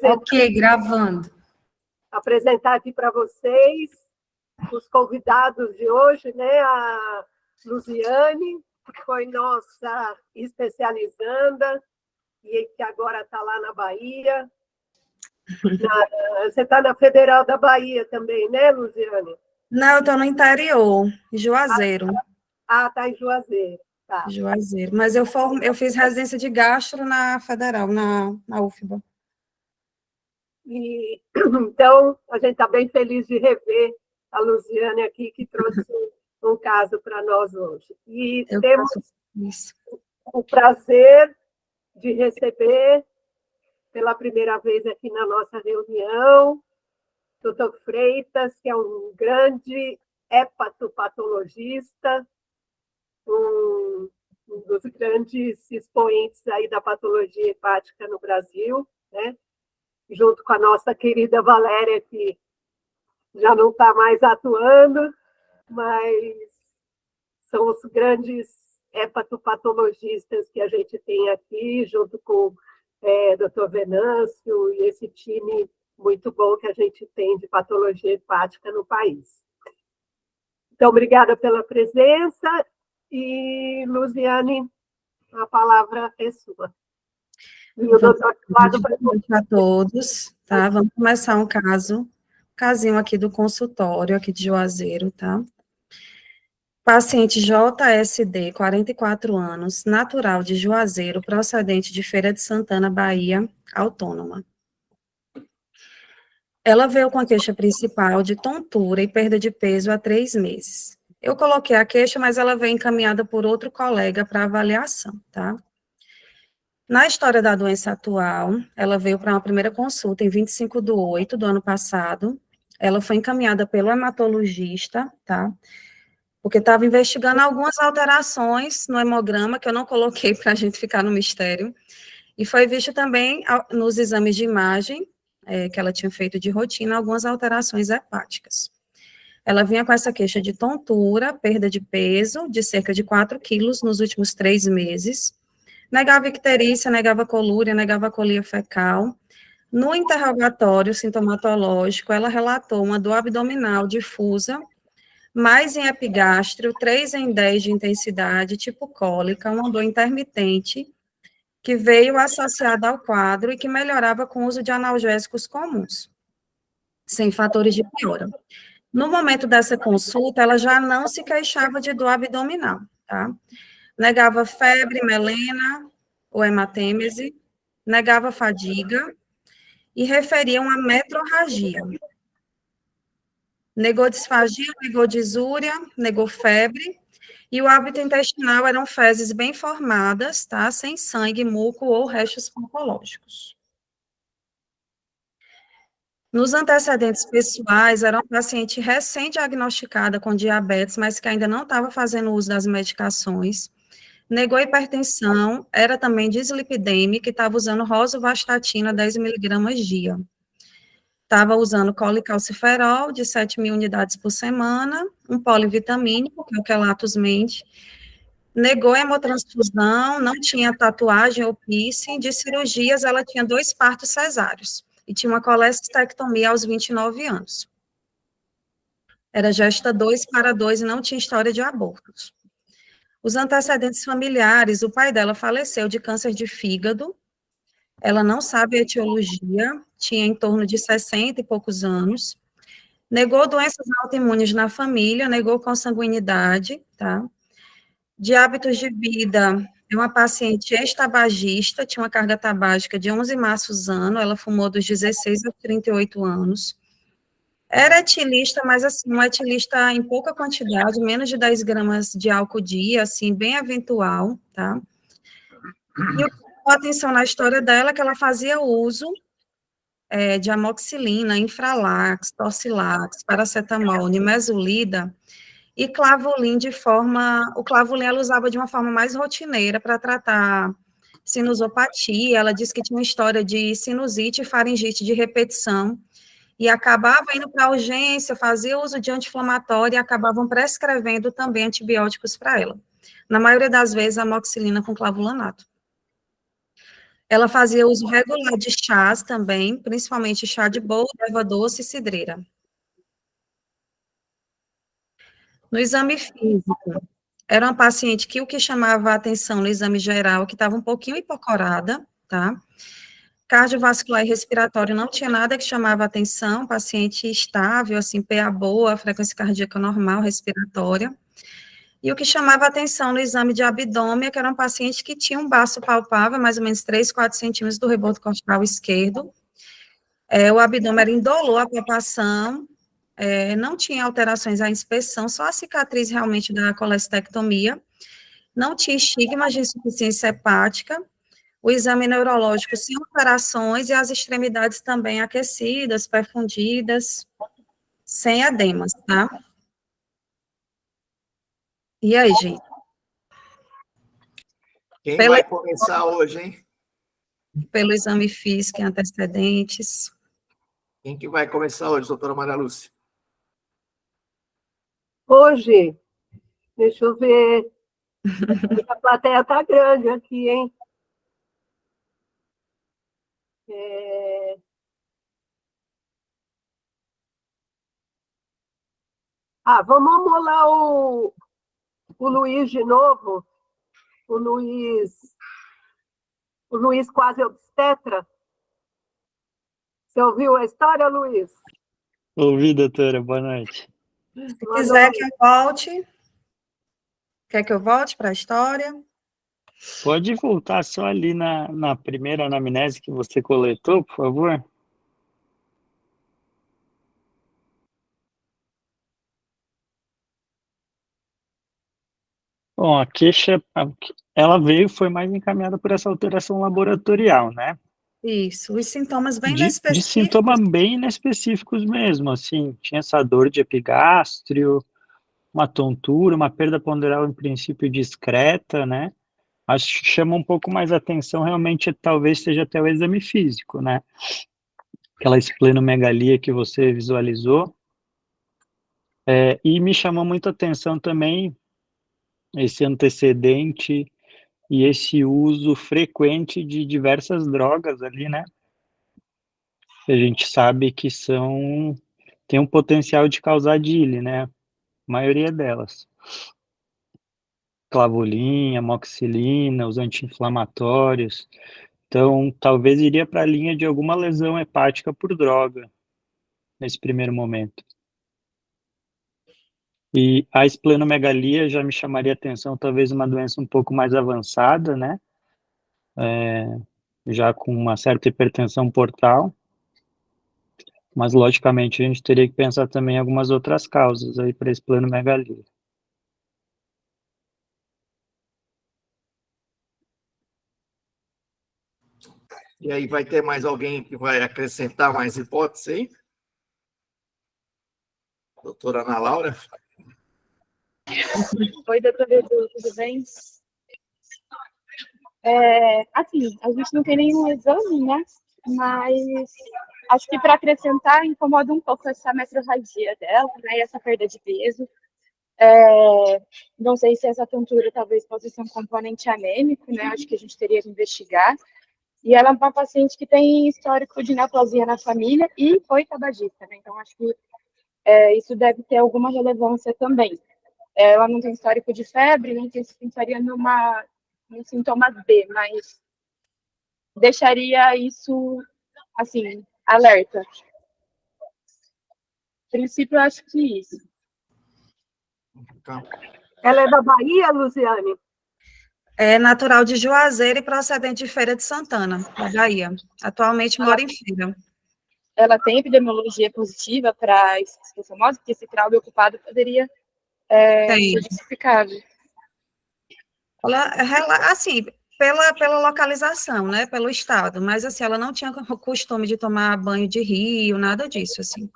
Ok, gravando. Apresentar aqui para vocês os convidados de hoje, né? A Luziane, que foi nossa especializanda e que agora está lá na Bahia. Você está na Federal da Bahia também, né, Luziane? Não, eu estou no interior, em Juazeiro. Está em Juazeiro. Tá. Juazeiro. Mas eu fiz residência de gastro na Federal, na UFBA. Então, a gente está bem feliz de rever a Luziane aqui, que trouxe um caso para nós hoje. E temos o prazer de receber, pela primeira vez aqui na nossa reunião, Dr. Freitas, que é um grande hepatopatologista, um dos grandes expoentes aí da patologia hepática no Brasil, né? Junto com a nossa querida Valéria, que já não está mais atuando, mas são os grandes hepatopatologistas que a gente tem aqui, junto com o Dr. Venâncio e esse time muito bom que a gente tem de patologia hepática no país. Então, obrigada pela presença e, Luziane, a palavra é sua. Boa noite a todos, tá? Vamos começar um casinho aqui do consultório, aqui de Juazeiro, tá? Paciente JSD, 44 anos, natural de Juazeiro, procedente de Feira de Santana, Bahia, autônoma. Ela veio com a queixa principal de tontura e perda de peso há 3 meses. Eu coloquei a queixa, mas ela veio encaminhada por outro colega para avaliação, tá? Na história da doença atual, ela veio para uma primeira consulta em 25/8 do ano passado. Ela foi encaminhada pelo hematologista, tá? Porque estava investigando algumas alterações no hemograma, que eu não coloquei para a gente ficar no mistério. E foi visto também nos exames de imagem, que ela tinha feito de rotina, algumas alterações hepáticas. Ela vinha com essa queixa de tontura, perda de peso, de cerca de 4 quilos nos últimos 3 meses, negava icterícia, negava colúria, negava colia fecal. No interrogatório sintomatológico, ela relatou uma dor abdominal difusa, mais em epigástrio, 3 em 10 de intensidade, tipo cólica, uma dor intermitente, que veio associada ao quadro e que melhorava com o uso de analgésicos comuns, sem fatores de piora. No momento dessa consulta, ela já não se queixava de dor abdominal, tá? Negava febre, melena, ou hematêmese, negava fadiga e referia uma metrorragia. Negou disfagia, negou disúria, negou febre, e o hábito intestinal eram fezes bem formadas, tá? Sem sangue, muco ou restos patológicos. Nos antecedentes pessoais, era uma paciente recém-diagnosticada com diabetes, mas que ainda não estava fazendo uso das medicações. Negou hipertensão, era também dislipidêmica e estava usando rosuvastatina 10 miligramas dia. Estava usando colicalciferol de 7.000 unidades por semana, um polivitamínico, que é o Quelatus Mente. Negou hemotransfusão, não tinha tatuagem ou piercing. De cirurgias, ela tinha 2 partos cesáreos e tinha uma colestectomia aos 29 anos. Era gesta 2/2 e não tinha história de abortos. Os antecedentes familiares, o pai dela faleceu de câncer de fígado, ela não sabe a etiologia, tinha em torno de 60 e poucos anos, negou doenças autoimunes na família, negou consanguinidade, tá? De hábitos de vida, é uma paciente ex-tabagista, tinha uma carga tabágica de 11 maços ano, ela fumou dos 16 aos 38 anos. Era etilista, mas assim, um etilista em pouca quantidade, menos de 10 gramas de álcool dia, assim, bem eventual, tá? E o que chamou a atenção na história dela é que ela fazia uso de amoxicilina, Infralax, Torcilax, paracetamol, nimesulida e Clavolin o Clavolin ela usava de uma forma mais rotineira para tratar sinusopatia, ela disse que tinha uma história de sinusite e faringite de repetição, e acabava indo para a urgência, fazia uso de anti-inflamatório e acabavam prescrevendo também antibióticos para ela. Na maioria das vezes, amoxicilina com clavulanato. Ela fazia uso regular de chás também, principalmente chá de boldo, erva doce e cidreira. No exame físico, era uma paciente que o que chamava a atenção no exame geral, que estava um pouquinho hipocorada, tá? Cardiovascular e respiratório não tinha nada que chamava a atenção, paciente estável, assim, PA boa, frequência cardíaca normal, respiratória. E o que chamava a atenção no exame de abdômen é que era um paciente que tinha um baço palpável, mais ou menos 3, 4 centímetros do rebordo cortical esquerdo. O abdômen era indolor à palpação, não tinha alterações à inspeção, só a cicatriz realmente da colestectomia. Não tinha estigma de insuficiência hepática. O exame neurológico sem alterações e as extremidades também aquecidas, perfundidas, sem edemas, tá? E aí, gente? Quem vai começar hoje, hein? Pelo exame físico e antecedentes. Quem que vai começar hoje, doutora Maria Lúcia? Hoje, deixa eu ver. A plateia está grande aqui, hein? Vamos amolar o Luiz de novo. O Luiz quase obstetra. Você ouviu a história, Luiz? Ouvi, doutora. Boa noite. Se quiser que eu volte, quer que eu volte para a história? Pode voltar só ali na primeira anamnese que você coletou, por favor? Bom, a queixa, ela foi mais encaminhada por essa alteração laboratorial, né? Isso, os sintomas bem De específicos. sintomas bem inespecíficos mesmo, assim, tinha essa dor de epigástrio, uma tontura, uma perda ponderal em princípio discreta, né? Acho que chama um pouco mais atenção, realmente, talvez seja até o exame físico, né? Aquela esplenomegalia que você visualizou. E me chamou muita atenção também esse antecedente e esse uso frequente de diversas drogas ali, né? A gente sabe que tem um potencial de causar DILI, né? A maioria delas. Clavolina, amoxicilina, os anti-inflamatórios. Então, talvez iria para a linha de alguma lesão hepática por droga, nesse primeiro momento. E a esplenomegalia já me chamaria atenção, talvez uma doença um pouco mais avançada, né? Já com uma certa hipertensão portal. Mas, logicamente, a gente teria que pensar também em algumas outras causas aí para esplenomegalia. E aí vai ter mais alguém que vai acrescentar mais hipóteses aí? Doutora Ana Laura? Oi, doutora Edu, tudo bem? Assim, a gente não tem nenhum exame, né? Mas acho que para acrescentar, incomoda um pouco essa metrorragia dela, né? E essa perda de peso. Não sei se essa tontura talvez possa ser um componente anêmico, né? Acho que a gente teria que investigar. E ela é uma paciente que tem histórico de neoplasia na família e foi tabagista, né? Então, acho que isso deve ter alguma relevância também. Ela não tem histórico de febre, não pensaria num sintoma B, mas deixaria isso, assim, alerta. A princípio, eu acho que isso. Então, Ela é da Bahia, Luciane? É natural de Juazeiro e procedente de Feira de Santana, da Bahia. Atualmente mora em Feira. Ela tem epidemiologia positiva para esquizofrenose, porque esse trauma ocupado poderia ser justificado. Assim, pela localização, né, pelo estado, mas assim, ela não tinha o costume de tomar banho de rio, nada disso, assim,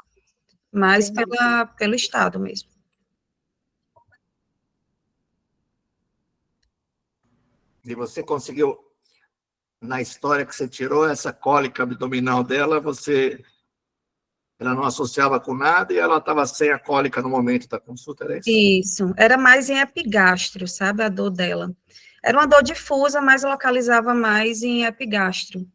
mas pelo estado mesmo. e você conseguiu, na história que você tirou, essa cólica abdominal dela, ela não associava com nada e ela estava sem a cólica no momento da consulta, era isso? Isso, era mais em epigástrio, sabe, a dor dela. Era uma dor difusa, mas localizava mais em epigastro.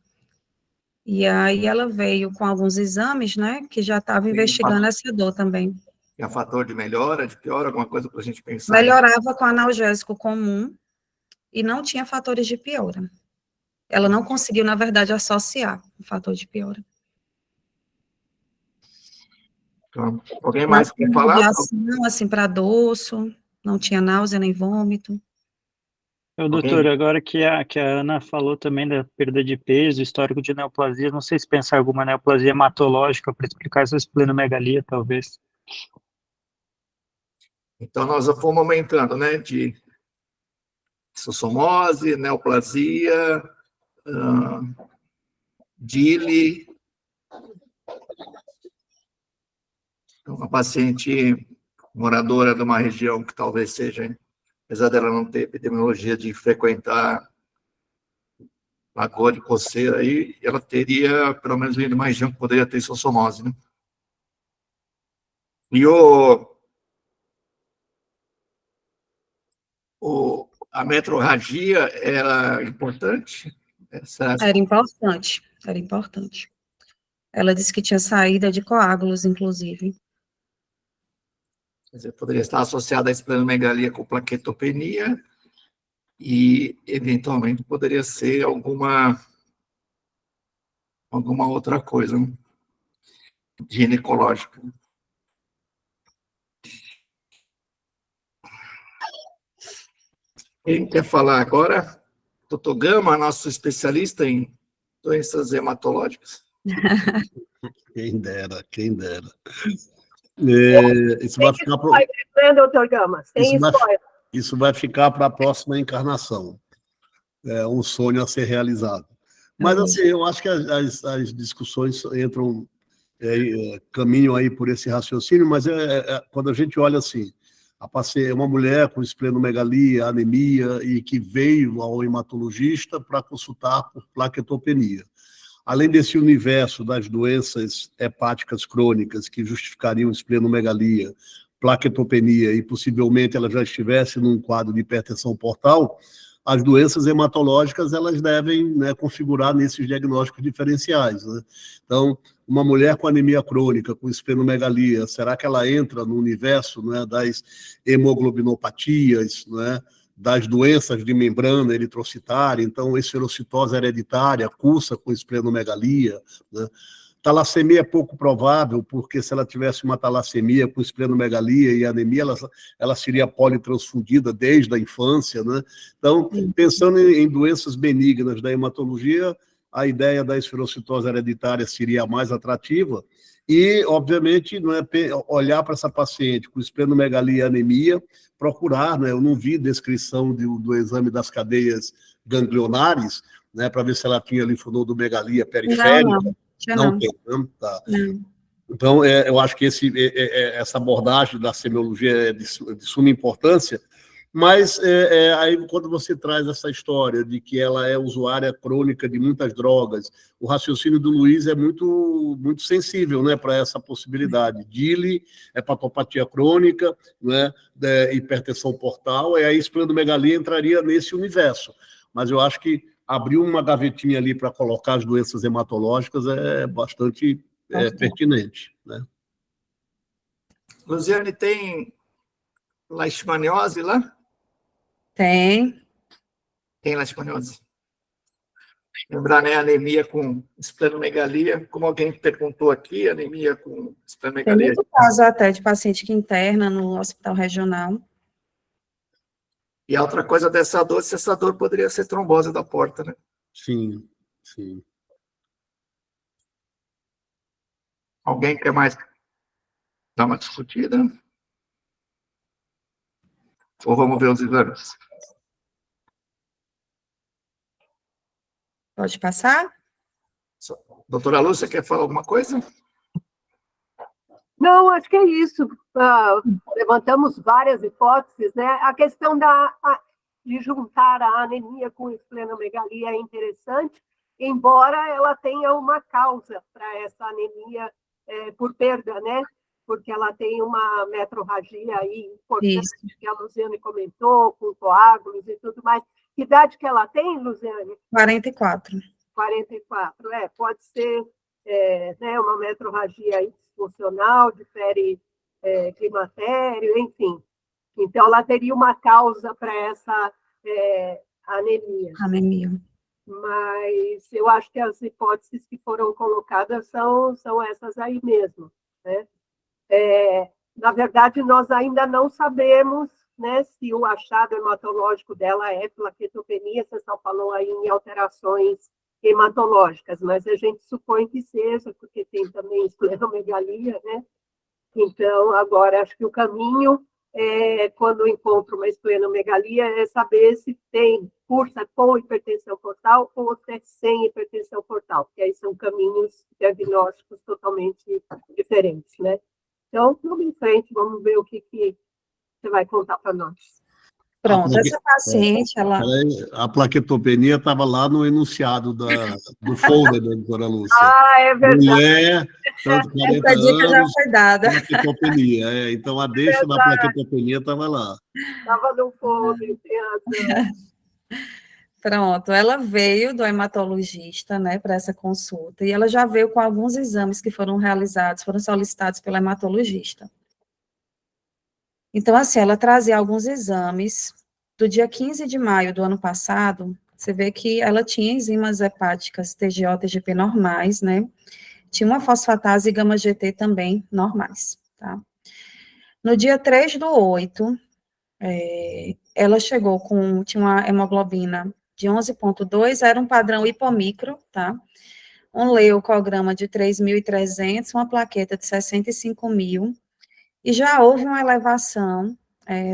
E aí ela veio com alguns exames, né, que já estava investigando essa dor também. É um fator de melhora, de piora, alguma coisa para a gente pensar? Melhorava com analgésico comum e não tinha fatores de piora. Ela não conseguiu, na verdade, associar o fator de piora. Então, alguém mais quer falar? Radiação, assim, para dorso, não tinha náusea nem vômito. Doutor, agora que a Ana falou também da perda de peso, histórico de neoplasia, não sei se pensar em alguma neoplasia hematológica para explicar essa esplenomegalia, talvez. Então, nós fomos aumentando, né, de xistossomose, neoplasia, DILI. Então, uma paciente moradora de uma região que talvez seja, apesar dela não ter epidemiologia de frequentar Lagoa de Coceira, aí, ela teria, pelo menos, vindo de uma região que poderia ter xistossomose, né? E a metrorragia era importante? Era importante, era importante. Ela disse que tinha saída de coágulos, inclusive. Quer dizer, poderia estar associada à esplenomegalia com plaquetopenia e, eventualmente, poderia ser alguma outra coisa, né, ginecológica. Quem quer falar agora? Doutor Gama, nosso especialista em doenças hematológicas. Quem dera, quem dera. Isso vai ficar para doutor Gama? Isso vai ficar para a próxima encarnação. É um sonho a ser realizado. Mas, assim, eu acho que as discussões entram, caminham aí por esse raciocínio, mas quando a gente olha assim, uma mulher com esplenomegalia, anemia, e que veio ao hematologista para consultar por plaquetopenia. Além desse universo das doenças hepáticas crônicas que justificariam esplenomegalia, plaquetopenia e possivelmente ela já estivesse num quadro de hipertensão portal, as doenças hematológicas elas devem, né, configurar nesses diagnósticos diferenciais, né? Então, uma mulher com anemia crônica, com esplenomegalia, será que ela entra no universo, né, das hemoglobinopatias, né, das doenças de membrana eritrocitária? Então, esferocitose hereditária cursa com esplenomegalia, né? Talassemia é pouco provável, porque se ela tivesse uma talassemia com esplenomegalia e anemia, ela seria politransfundida desde a infância, né? Então, pensando em doenças benignas da hematologia, a ideia da esferocitose hereditária seria a mais atrativa e, obviamente, não é olhar para essa paciente com esplenomegalia e anemia, procurar, né? Eu não vi descrição do exame das cadeias ganglionares, né, para ver se ela tinha linfonodomegalia periférica. Não tem, não? Tá. Não. Então, eu acho que essa abordagem da semiologia é de suma importância, mas aí quando você traz essa história de que ela é usuária crônica de muitas drogas, o raciocínio do Luiz é muito, muito sensível, né, para essa possibilidade. DILI, hepatopatia crônica, né, hipertensão portal, e a esplenomegalia entraria nesse universo. Mas eu acho que abrir uma gavetinha ali para colocar as doenças hematológicas é bastante pertinente, né? Luziane, tem leishmaniose lá? Tem. Tem leishmaniose. Lembrar, né, anemia com esplenomegalia, como alguém perguntou aqui, anemia com Tem esplenomegalia. muito caso até de paciente que interna no hospital regional. E a outra coisa dessa dor, se essa dor poderia ser trombose da porta, né? Sim, sim. Alguém quer mais dar uma discutida? Ou vamos ver os exames? Pode passar? Doutora Lúcia, quer falar alguma coisa? Não, acho que é isso. Levantamos várias hipóteses, né? A questão de juntar a anemia com esplenomegalia é interessante, embora ela tenha uma causa para essa anemia por perda, né? Porque ela tem uma metrorragia aí importante, que a Luziane comentou, com coágulos e tudo mais, Que idade que ela tem, Luziane? 44. 44, pode ser né, uma metrorragia disfuncional, difere climatério, enfim. Então, ela teria uma causa para essa anemia. Anemia. Mas eu acho que as hipóteses que foram colocadas são essas aí mesmo, né? Na verdade, nós ainda não sabemos, né, se o achado hematológico dela é plaquetopenia, você só falou aí em alterações hematológicas, mas a gente supõe que seja, porque tem também esplenomegalia, né? Então, agora, acho que o caminho, quando encontro uma esplenomegalia, é saber se cursa com hipertensão portal ou se é sem hipertensão portal, porque aí são caminhos diagnósticos totalmente diferentes, né? Então, vamos em frente, vamos ver o que você vai contar para nós. Pronto, essa paciente, ela... A plaquetopenia estava lá no enunciado do folder da doutora Lúcia. É verdade. Mulher, tanto 40 essa dica anos, já foi dada. plaquetopenia. Então, a deixa da plaquetopenia estava lá. Estava no folder, tem razão. Pronto, ela veio do hematologista, né, para essa consulta, e ela já veio com alguns exames que foram realizados, foram solicitados pelo hematologista. Então, assim, ela trazia alguns exames. Do dia 15 de maio do ano passado, você vê que ela tinha enzimas hepáticas TGO, TGP normais, né? Tinha uma fosfatase e gama-GT também normais, tá? No dia 3/8, ela chegou tinha uma hemoglobina de 11,2, era um padrão hipomicro, tá? Um leucograma de 3.300, uma plaqueta de 65.000, e já houve uma elevação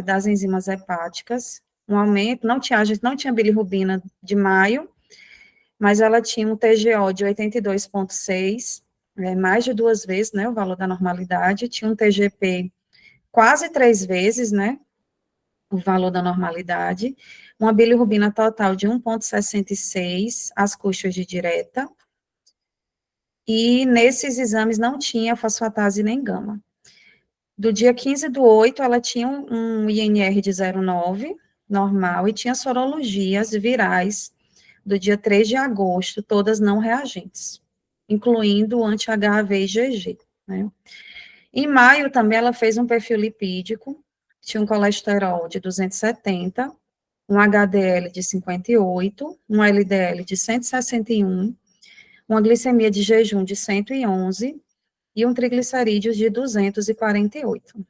das enzimas hepáticas, um aumento, a gente não tinha bilirrubina de maio, mas ela tinha um TGO de 82,6, mais de 2 vezes, né, o valor da normalidade, tinha um TGP quase 3 vezes, né, o valor da normalidade, uma bilirrubina total de 1,66, as custas de direta, e nesses exames não tinha fosfatase nem gama. Do dia 15/8, ela tinha um INR de 0,9, normal, e tinha sorologias virais do dia 3 de agosto, todas não reagentes, incluindo o anti-HAV e IgG, né? Em maio, também, ela fez um perfil lipídico, tinha um colesterol de 270, um HDL de 58, um LDL de 161, uma glicemia de jejum de 111, e um triglicerídeos de 248.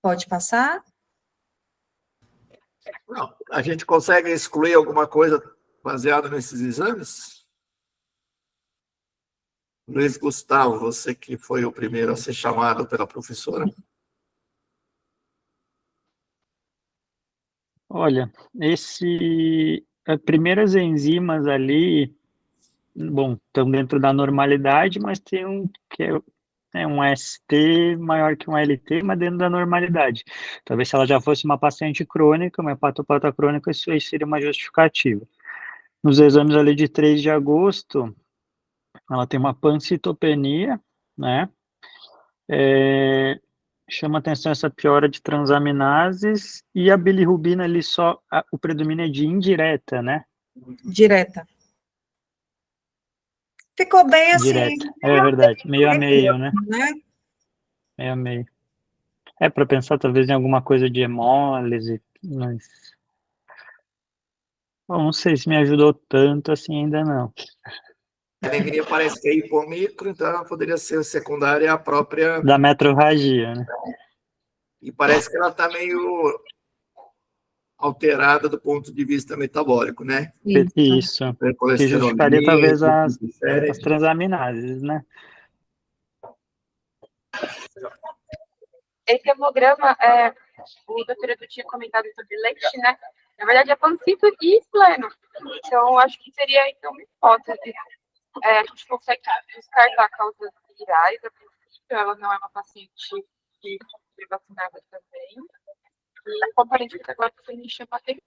Pode passar? Não, a gente consegue excluir alguma coisa baseada nesses exames? Luiz Gustavo, você que foi o primeiro a ser chamado pela professora. Olha, as primeiras enzimas ali, bom, estão dentro da normalidade, mas tem um que é um ST maior que um LT, mas dentro da normalidade. Talvez se ela já fosse uma paciente crônica, uma hepatopata crônica, isso aí seria uma justificativa. Nos exames ali de 3 de agosto, ela tem uma pancitopenia, né? Chama atenção essa piora de transaminases e a bilirrubina ali o predomínio é de indireta, né? Direta. Ficou bem assim. Direta, é verdade, meio a meio, né? Né? Meio a meio. Para pensar talvez em alguma coisa de hemólise, mas... Bom, não sei se me ajudou tanto assim ainda não. A anemia parece que é hipomicro, então ela poderia ser secundária à própria... Da metrorragia, né? E parece que ela está meio alterada do ponto de vista metabólico, né? Isso. Que justificaria talvez as transaminases, né? Esse hemograma, o doutor Edu tinha comentado sobre leite, né? Na verdade, é pancito e espleno. Então, acho que seria então, uma hipótese. A gente consegue descartar causas virais, a princípio, ela não é uma paciente que foi vacinada também. E o componente metabólico que a gente chama de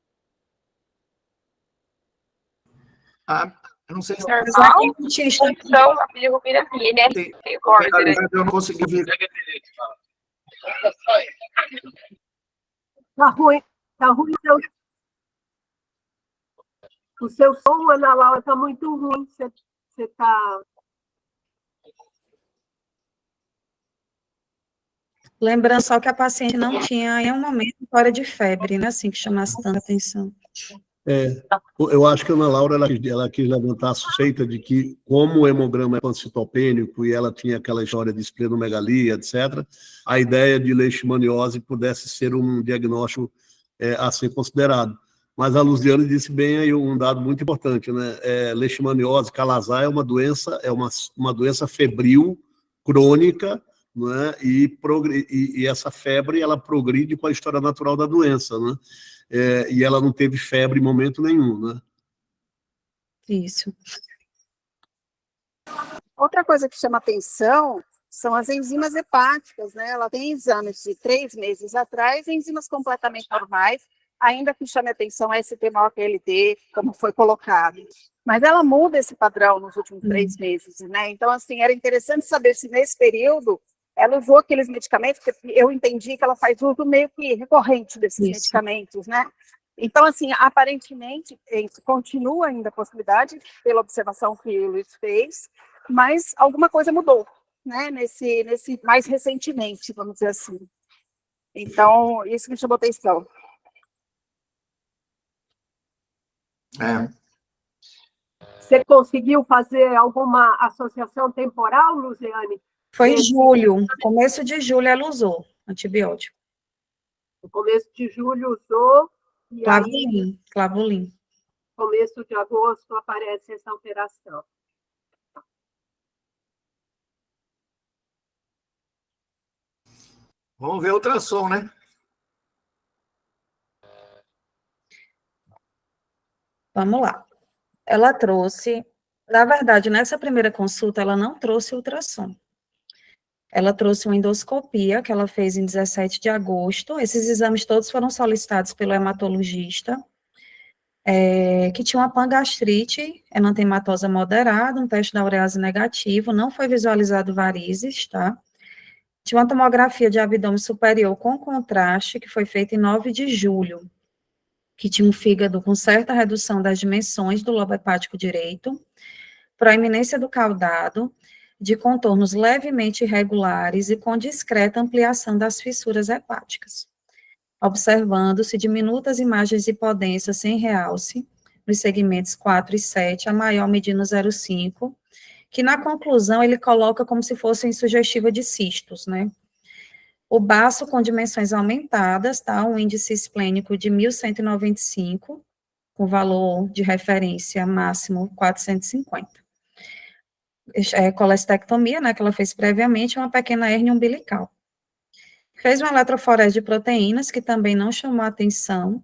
eu não sei se... normal, então, a bilirrubina NRT, eu não consegui ver. Tá ruim, O seu som, Ana Laura, está muito ruim. Você está... Lembrando só que a paciente não tinha em um momento fora de febre, né? Assim, que chamasse tanta atenção. Eu acho que a Ana Laura ela quis levantar a suspeita de que, como o hemograma é pancitopênico e ela tinha aquela história de esplenomegalia, etc., a ideia de leishmaniose pudesse ser um diagnóstico a ser considerado. Mas a Luziane disse bem aí um dado muito importante, né? Leishmaniose, calazar, é uma doença febril, crônica, né? E essa febre ela progride com a história natural da doença, né? E ela não teve febre em momento nenhum, né? Isso. Outra coisa que chama atenção são as enzimas hepáticas, né? Ela tem exames de 3 meses atrás, enzimas completamente normais, ainda que chame atenção a ST-MALT-LD, como foi colocado. Mas ela muda esse padrão nos últimos 3 meses, né? Então, assim, era interessante saber se nesse período ela usou aqueles medicamentos, porque eu entendi que ela faz uso meio que recorrente desses medicamentos, né? Então, assim, aparentemente, continua ainda a possibilidade, pela observação que o Luiz fez, mas alguma coisa mudou, né? Nesse mais recentemente, vamos dizer assim. Então, isso me chamou atenção. Você conseguiu fazer alguma associação temporal, Luziane? Foi em julho, começo de julho ela usou antibiótico. No começo de julho usou, e Clavulim, Clavulim. Começo de agosto aparece essa alteração. Vamos ver o ultrassom, né? Vamos lá. Ela trouxe, na verdade, nessa primeira consulta, ela não trouxe ultrassom. Ela trouxe uma endoscopia, que ela fez em 17 de agosto. Esses exames todos foram solicitados pelo hematologista, que tinha uma pangastrite, enantematosa moderada, um teste da urease negativo, não foi visualizado varizes, tá? Tinha uma tomografia de abdômen superior com contraste, que foi feita em 9 de julho, que tinha um fígado com certa redução das dimensões do lobo hepático direito, proeminência do caudado, de contornos levemente irregulares e com discreta ampliação das fissuras hepáticas. Observando-se diminutas imagens de hipodensas sem realce, nos segmentos 4 e 7, a maior medindo 0,5, que na conclusão ele coloca como se fossem sugestiva de cistos, né? O baço com dimensões aumentadas, tá? Um índice esplênico de 1.195, com valor de referência máximo 450. Colestectomia, né, que ela fez previamente, uma pequena hérnia umbilical. Fez uma eletroforese de proteínas, que também não chamou atenção,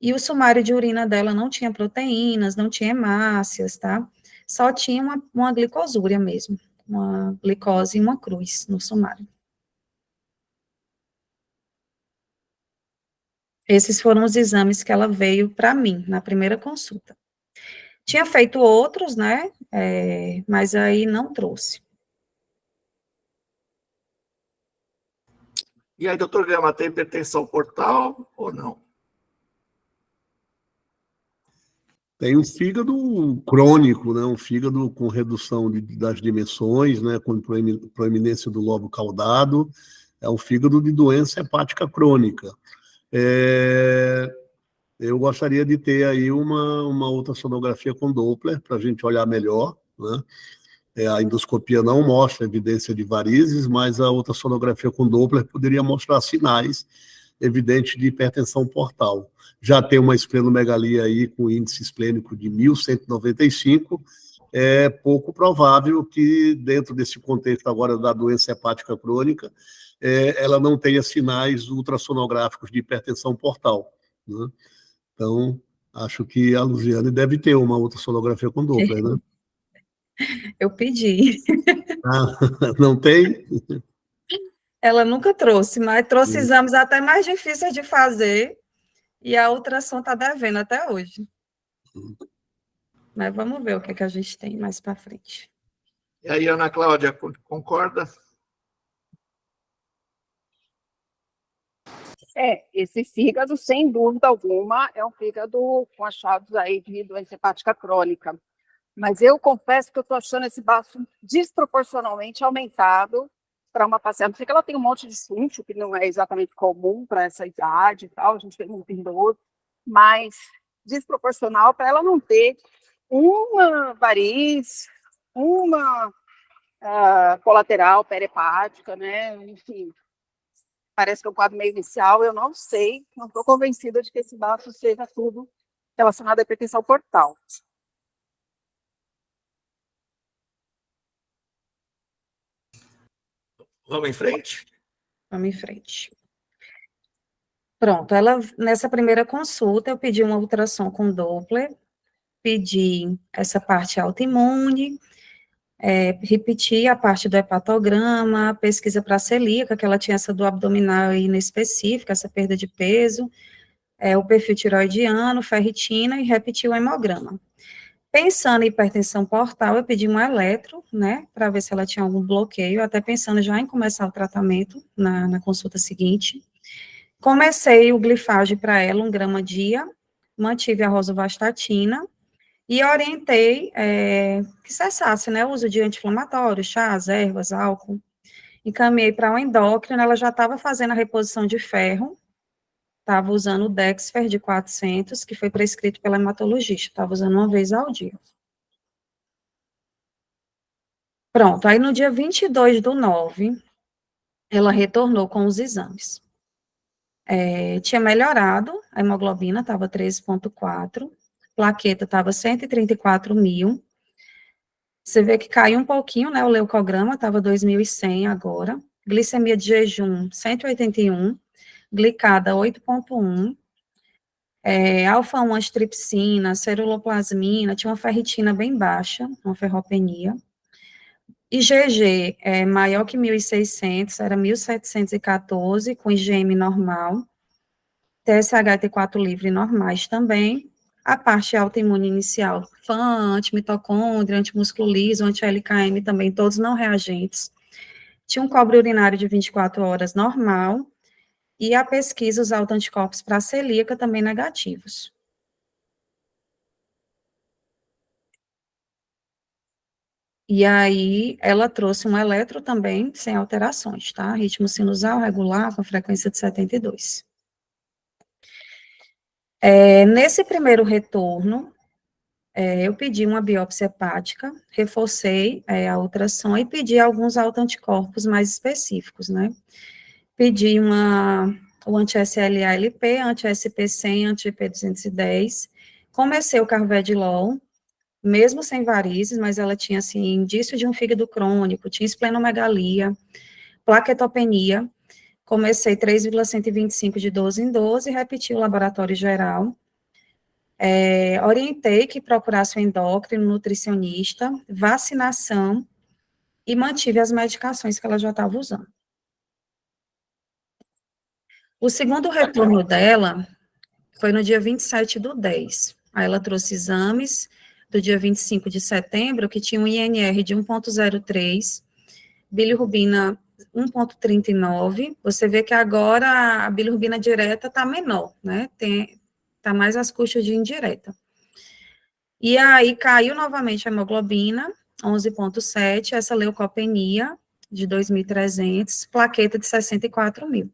e o sumário de urina dela não tinha proteínas, não tinha hemácias, tá? Só tinha uma glicosúria mesmo, uma glicose e uma cruz no sumário. Esses foram os exames que ela veio para mim, na primeira consulta. Tinha feito outros, né, mas aí não trouxe. E aí, doutor Gama, tem hipertensão portal ou não? Tem um fígado crônico, né? Um fígado com redução das dimensões, né? Com proeminência do lobo caudado. É um fígado de doença hepática crônica. Eu gostaria de ter aí uma ultrassonografia com Doppler para a gente olhar melhor, né? A endoscopia não mostra evidência de varizes, mas a ultrassonografia com Doppler poderia mostrar sinais evidentes de hipertensão portal. Já tem uma esplenomegalia aí com índice esplênico de 1.195, é pouco provável que, dentro desse contexto agora da doença hepática crônica, ela não tenha sinais ultrassonográficos de hipertensão portal, né? Então, acho que a Luziane deve ter uma ultrassonografia com Doppler, né? Eu pedi. Ah, não tem? Ela nunca trouxe, mas trouxe exames até mais difíceis de fazer, e a ultrassom está devendo até hoje. Mas vamos ver o que a gente tem mais para frente. E aí, Ana Cláudia, concorda? Esse fígado, sem dúvida alguma, é um fígado com achados aí de doença hepática crônica. Mas eu confesso que eu estou achando esse baço desproporcionalmente aumentado para uma paciente. Não sei que ela tem um monte de súncio, que não é exatamente comum para essa idade e tal, a gente tem muito idoso, mas desproporcional para ela não ter uma variz, uma colateral perihepática, né? Enfim, parece que é um quadro meio inicial, eu não sei, não estou convencida de que esse baço seja tudo relacionado à hipertensão portal. Vamos em frente? Vamos em frente. Pronto, ela, nessa primeira consulta, eu pedi uma ultrassom com Doppler, pedi essa parte autoimune, repeti a parte do hepatograma, a pesquisa para celíaca, que ela tinha essa do abdominal inespecífica, essa perda de peso, o perfil tiroidiano, ferritina, e repeti o hemograma. Pensando em hipertensão portal, eu pedi um eletro, né, para ver se ela tinha algum bloqueio, até pensando já em começar o tratamento na consulta seguinte. Comecei o glifage para ela, 1 grama dia, mantive a rosuvastatina e orientei que cessasse, né, o uso de anti-inflamatórios, chás, ervas, álcool. Encaminhei para o endócrino, ela já estava fazendo a reposição de ferro, estava usando o Dexfer de 400, que foi prescrito pela hematologista, estava usando uma vez ao dia. Pronto, aí no dia 22/9, ela retornou com os exames. Tinha melhorado, a hemoglobina estava 13,4, plaqueta estava 134.000, você vê que caiu um pouquinho, né, o leucograma estava 2.100 agora, glicemia de jejum 181, glicada 8,1, alfa-1 antitripsina, ceruloplasmina, tinha uma ferritina bem baixa, uma ferropenia, IgG maior que 1.600, era 1.714, com IgM normal, TSH e T4 livre normais também, a parte autoimune inicial, FAN, antimitocôndria, antimusculiso, anti-LKM também, todos não reagentes. Tinha um cobre urinário de 24 horas normal, e a pesquisa, os autoanticorpos para celíaca também negativos. E aí, ela trouxe um eletro também, sem alterações, tá? Ritmo sinusal regular, com frequência de 72. Nesse primeiro retorno, eu pedi uma biópsia hepática, reforcei a ultrassom e pedi alguns autoanticorpos mais específicos, né? Pedi o anti-SLA-LP, anti-SP100, anti-IP210, comecei o carvedilol, mesmo sem varizes, mas ela tinha, assim, indício de um fígado crônico, tinha esplenomegalia, plaquetopenia, comecei 3,125 de 12 em 12, repeti o laboratório geral, orientei que procurasse o endócrino, nutricionista, vacinação, e mantive as medicações que ela já estava usando. O segundo retorno dela foi no dia 27/10. Aí ela trouxe exames do dia 25 de setembro, que tinha um INR de 1,03, bilirrubina 1,39. Você vê que agora a bilirrubina direta está menor, né? Está mais às custas de indireta. E aí caiu novamente a hemoglobina, 11,7, essa leucopenia de 2.300, plaqueta de 64.000.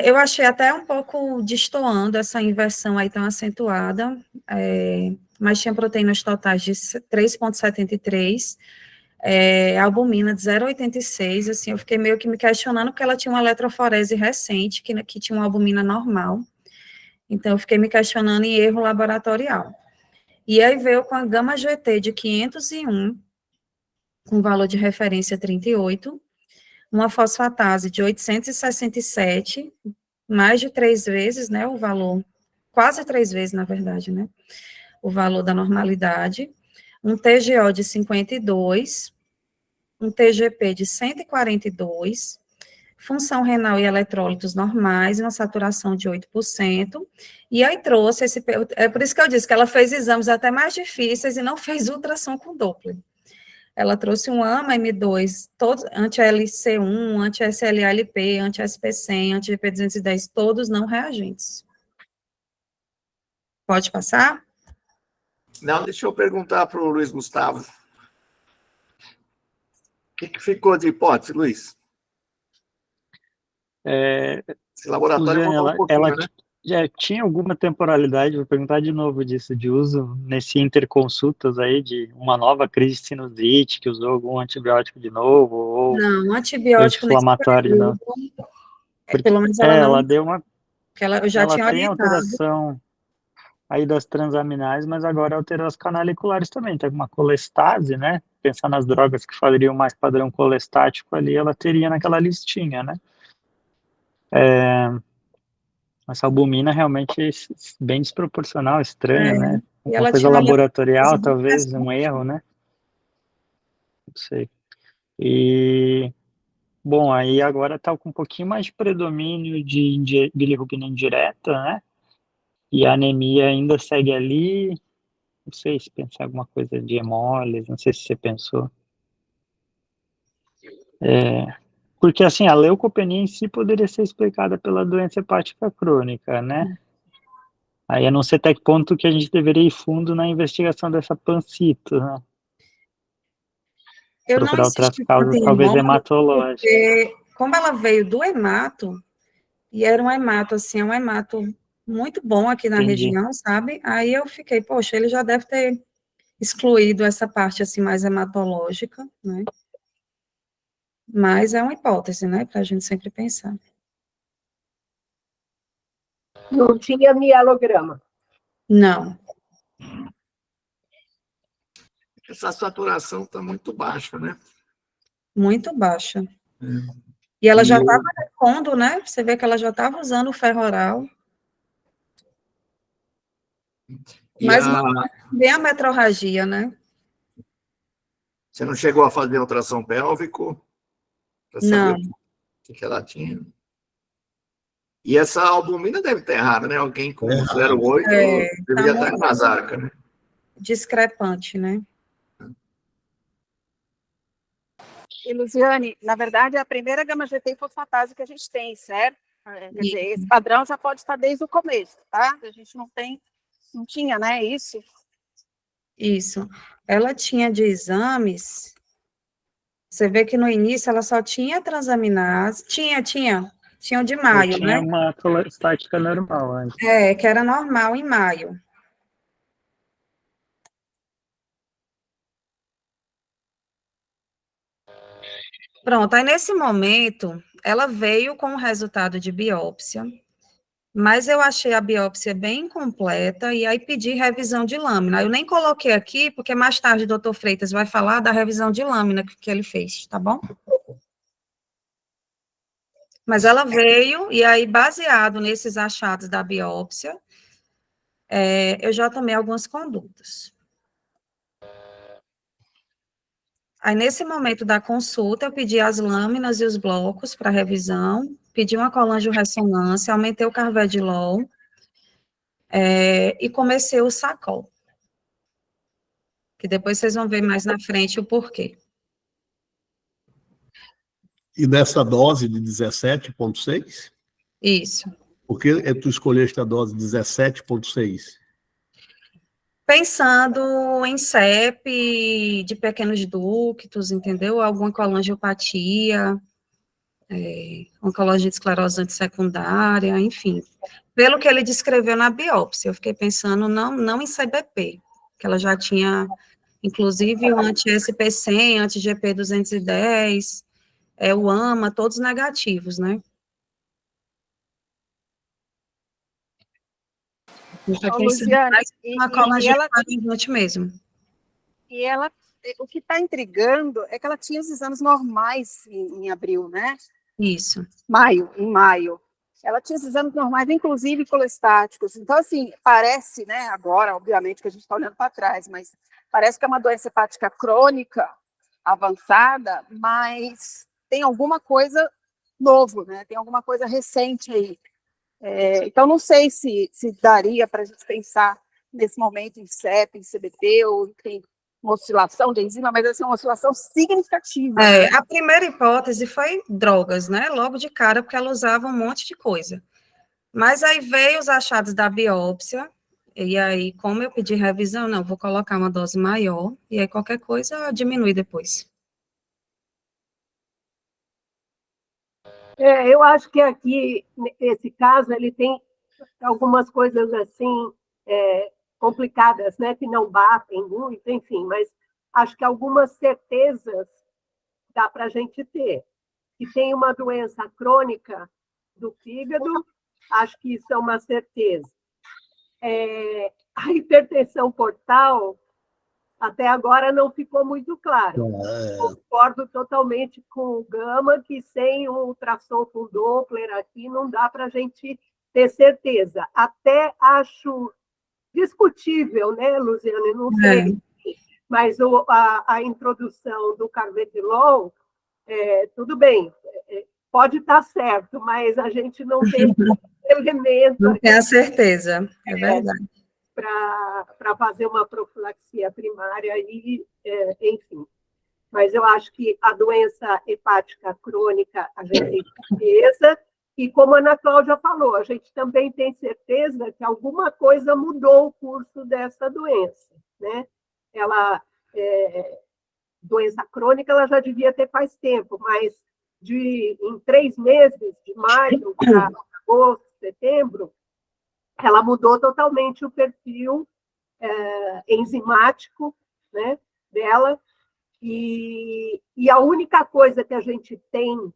Eu achei até um pouco destoando essa inversão aí tão acentuada, mas tinha proteínas totais de 3,73, albumina de 0,86, assim, eu fiquei meio que me questionando, porque ela tinha uma eletroforese recente, que tinha uma albumina normal, então eu fiquei me questionando em erro laboratorial. E aí veio com a gama-GT de 501, com valor de referência 38, uma fosfatase de 867, mais de 3 vezes, né, o valor, quase 3 vezes, na verdade, né, o valor da normalidade, um TGO de 52, um TGP de 142, função renal e eletrólitos normais, uma saturação de 8%, e aí trouxe é por isso que eu disse que ela fez exames até mais difíceis e não fez ultrassom com Doppler. ela trouxe um AMA M2, todos, anti-LC1, anti-SLALP, anti-SP100, anti-GP210, todos não reagentes. Pode passar? Não, deixa eu perguntar para o Luiz Gustavo. O que ficou de hipótese, Luiz? Esse laboratório Luciane, mudou um pouquinho, né? já tinha alguma temporalidade, vou perguntar de novo disso, de uso nesse interconsultas aí, de uma nova crise de sinusite, que usou algum antibiótico de novo, ou Não, antibiótico nesse anti-inflamatório de novo. período, Porque, pelo menos ela não, ela deu uma, porque eu já ela tinha tem orientado. alteração aí das transaminais, mas agora alterou as canaliculares também, tem uma colestase, né? Pensar nas drogas que fariam mais padrão colestático ali, ela teria naquela listinha, né? Essa albumina realmente é bem desproporcional, estranha, né? E Uma ela coisa tinha uma laboratorial, bem talvez, um erro, né? Não sei. E, bom, aí agora tá com um pouquinho mais de predomínio de bilirrubina indireta, né? E a anemia ainda segue ali. Não sei se pensar alguma coisa de hemólise, não sei se você pensou. Porque, assim, a leucopenia em si poderia ser explicada pela doença hepática crônica, né? Aí eu não sei até que ponto que a gente deveria ir fundo na investigação dessa pancita, né? Eu não Procurar outras insisti tanto causas, em talvez hemólise, hematológicas. porque como ela veio do hemato, e era um hemato, assim, um hemato muito bom aqui na Entendi. região, sabe? Aí eu fiquei, poxa, ele já deve ter excluído essa parte, assim, mais hematológica, né? Mas é uma hipótese, né, para a gente sempre pensar. Não tinha mielograma. Não, Essa saturação está muito baixa, né? muito baixa. E ela já estava repondo, né? Você vê que ela já estava usando o ferro oral. Mas bem a metrorragia, né? Você não chegou a fazer ultrassom pélvico para saber Não, o que ela tinha? E essa albumina deve ter errado, né? Alguém com 0,8 deveria estar em Nazarca, né? discrepante, né? E, Luciane, na verdade, é a primeira gama-GT fosfatase que a gente tem, certo? Quer dizer, esse padrão já pode estar desde o começo, tá? A gente não tinha, né, isso? Isso. Ela tinha de exames, você vê que no início ela só tinha transaminase, tinha o de Eu maio, tinha né? uma colestática normal antes. Que era normal em maio. Pronto, aí nesse momento, ela veio com o resultado de biópsia, mas eu achei a biópsia bem incompleta e aí pedi revisão de lâmina. Eu nem coloquei aqui, porque mais tarde o doutor Freitas vai falar da revisão de lâmina que ele fez, tá bom? Mas ela veio, e aí, baseado nesses achados da biópsia, eu já tomei algumas condutas. Aí, nesse momento da consulta, eu pedi as lâminas e os blocos para revisão, pedi uma colangiorressonância, aumentei o carvedilol, e comecei o Sacol, que depois vocês vão ver mais na frente o porquê. E nessa dose de 17,6? Isso. Por que tu escolheste a dose 17,6? Pensando em CEP de pequenos ductos, entendeu? Alguma colangiopatia, oncologia esclerosante secundária, enfim. Pelo que ele descreveu na biópsia, eu fiquei pensando não em CBP, que ela já tinha, inclusive, o anti-SP100, anti-GP210, o AMA, todos negativos, né? Eu fiquei pensando Luciane, mais uma colangiopatante mesmo. E ela, o que está intrigando é que ela tinha os exames normais em abril, né? Isso. Em maio. Ela tinha os exames normais, inclusive colestáticos. Então, assim, parece, né, agora, obviamente, que a gente está olhando para trás, mas parece que é uma doença hepática crônica, avançada, mas tem alguma coisa novo, né? Tem alguma coisa recente aí. Então, não sei se daria para a gente pensar nesse momento em CEP, em CBT, ou enfim, uma oscilação de enzima, mas essa é uma oscilação significativa. A primeira hipótese foi drogas, né? Logo de cara, porque ela usava um monte de coisa. Mas aí veio os achados da biópsia, e aí, como eu pedi revisão, não, vou colocar uma dose maior, e aí qualquer coisa diminui depois. Eu acho que aqui, nesse caso, ele tem algumas coisas assim complicadas, né, que não batem muito, enfim, mas acho que algumas certezas dá para a gente ter. Que tem uma doença crônica do fígado, acho que isso é uma certeza. A hipertensão portal, até agora não ficou muito claro. Concordo totalmente com o Gama, que sem um ultrassom com Doppler aqui não dá para a gente ter certeza. Até acho discutível, né, Luciana? Não sei, mas a introdução do carvedilol, tudo bem, pode estar certo, mas a gente não tem elemento. Não tem a certeza, é verdade. Para fazer uma profilaxia primária, e, enfim. Mas eu acho que a doença hepática crônica, a gente tem certeza, e como a Ana Cláudia falou, a gente também tem certeza que alguma coisa mudou o curso dessa doença, né? Doença crônica, ela já devia ter faz tempo, mas em 3 meses, de maio para agosto, setembro, ela mudou totalmente o perfil enzimático, né, dela, e a única coisa que a gente tem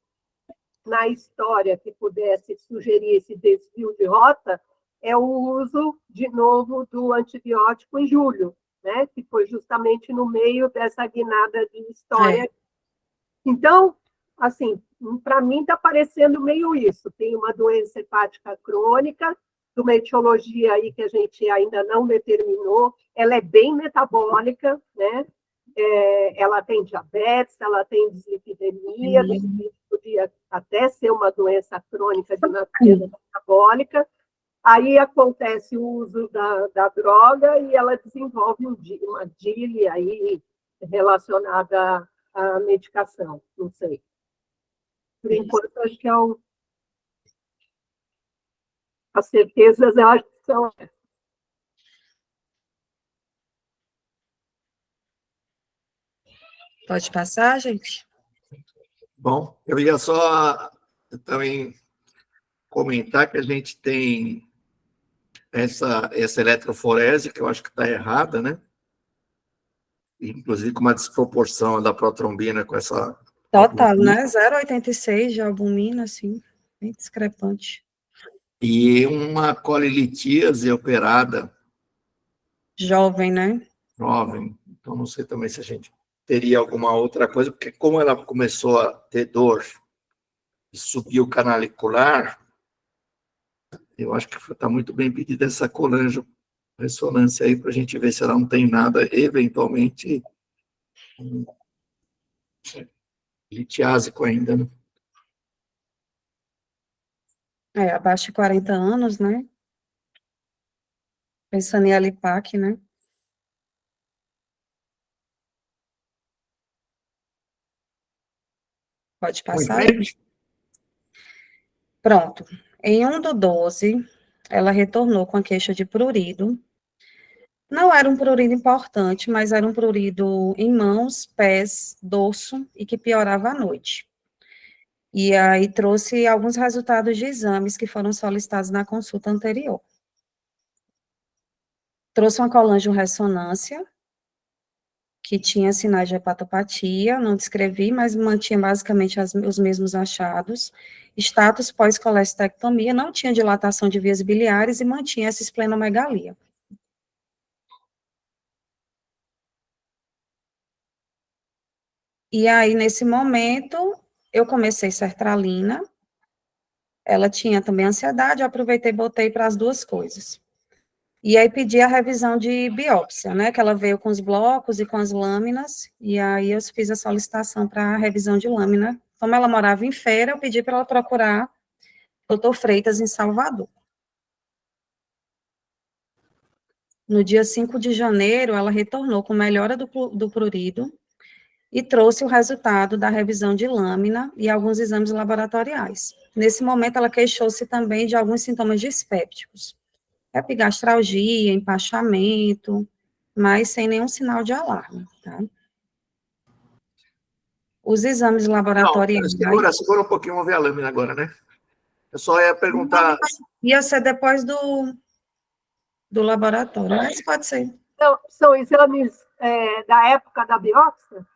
na história que pudesse sugerir esse desvio de rota é o uso, de novo, do antibiótico em julho, né, que foi justamente no meio dessa guinada de história. Então, assim, para mim está parecendo meio isso. Tem uma doença hepática crônica, de uma etiologia aí que a gente ainda não determinou, ela é bem metabólica, né? Ela tem diabetes, ela tem dislipidemia, podia até ser uma doença crônica de natureza metabólica. Aí acontece o uso da droga e ela desenvolve uma DILI aí relacionada à medicação, não sei. Por enquanto, acho que as certezas, eu acho que são... Pode passar, gente? Bom, eu ia só também comentar que a gente tem essa eletroforese, que eu acho que está errada, né? Inclusive com uma desproporção da protrombina com essa... Total, né? 0,86 de albumina, assim, bem discrepante. E uma colilitíase operada. Jovem, né? Jovem. Então, não sei também se a gente teria alguma outra coisa, porque como ela começou a ter dor e subiu canalicular, eu acho que está muito bem pedida essa colangio-ressonância aí, para a gente ver se ela não tem nada, eventualmente, litiásico ainda, né? Abaixo de 40 anos, né? Pensando em Alipac, né? Pode passar? Pronto. Em 1/12, ela retornou com a queixa de prurido. Não era um prurido importante, mas era um prurido em mãos, pés, dorso e que piorava à noite. E aí trouxe alguns resultados de exames que foram solicitados na consulta anterior. Trouxe uma colangio-ressonância, que tinha sinais de hepatopatia, não descrevi, mas mantinha basicamente os mesmos achados. Status pós-colestectomia, não tinha dilatação de vias biliares e mantinha essa esplenomegalia. E aí, nesse momento, eu comecei sertralina, ela tinha também ansiedade, eu aproveitei e botei para as duas coisas. E aí pedi a revisão de biópsia, né, que ela veio com os blocos e com as lâminas, e aí eu fiz a solicitação para a revisão de lâmina. Como ela morava em Feira, eu pedi para ela procurar Dr. Freitas em Salvador. No dia 5 de janeiro, ela retornou com melhora do prurido e trouxe o resultado da revisão de lâmina e alguns exames laboratoriais. Nesse momento, ela queixou-se também de alguns sintomas dispépticos, epigastralgia, empachamento, mas sem nenhum sinal de alarme, tá? Os exames laboratoriais... Não, segura um pouquinho, vamos ver a lâmina agora, né? Eu só ia perguntar... Ia ser depois do laboratório, mas pode ser. Então, são exames da época da biópsia?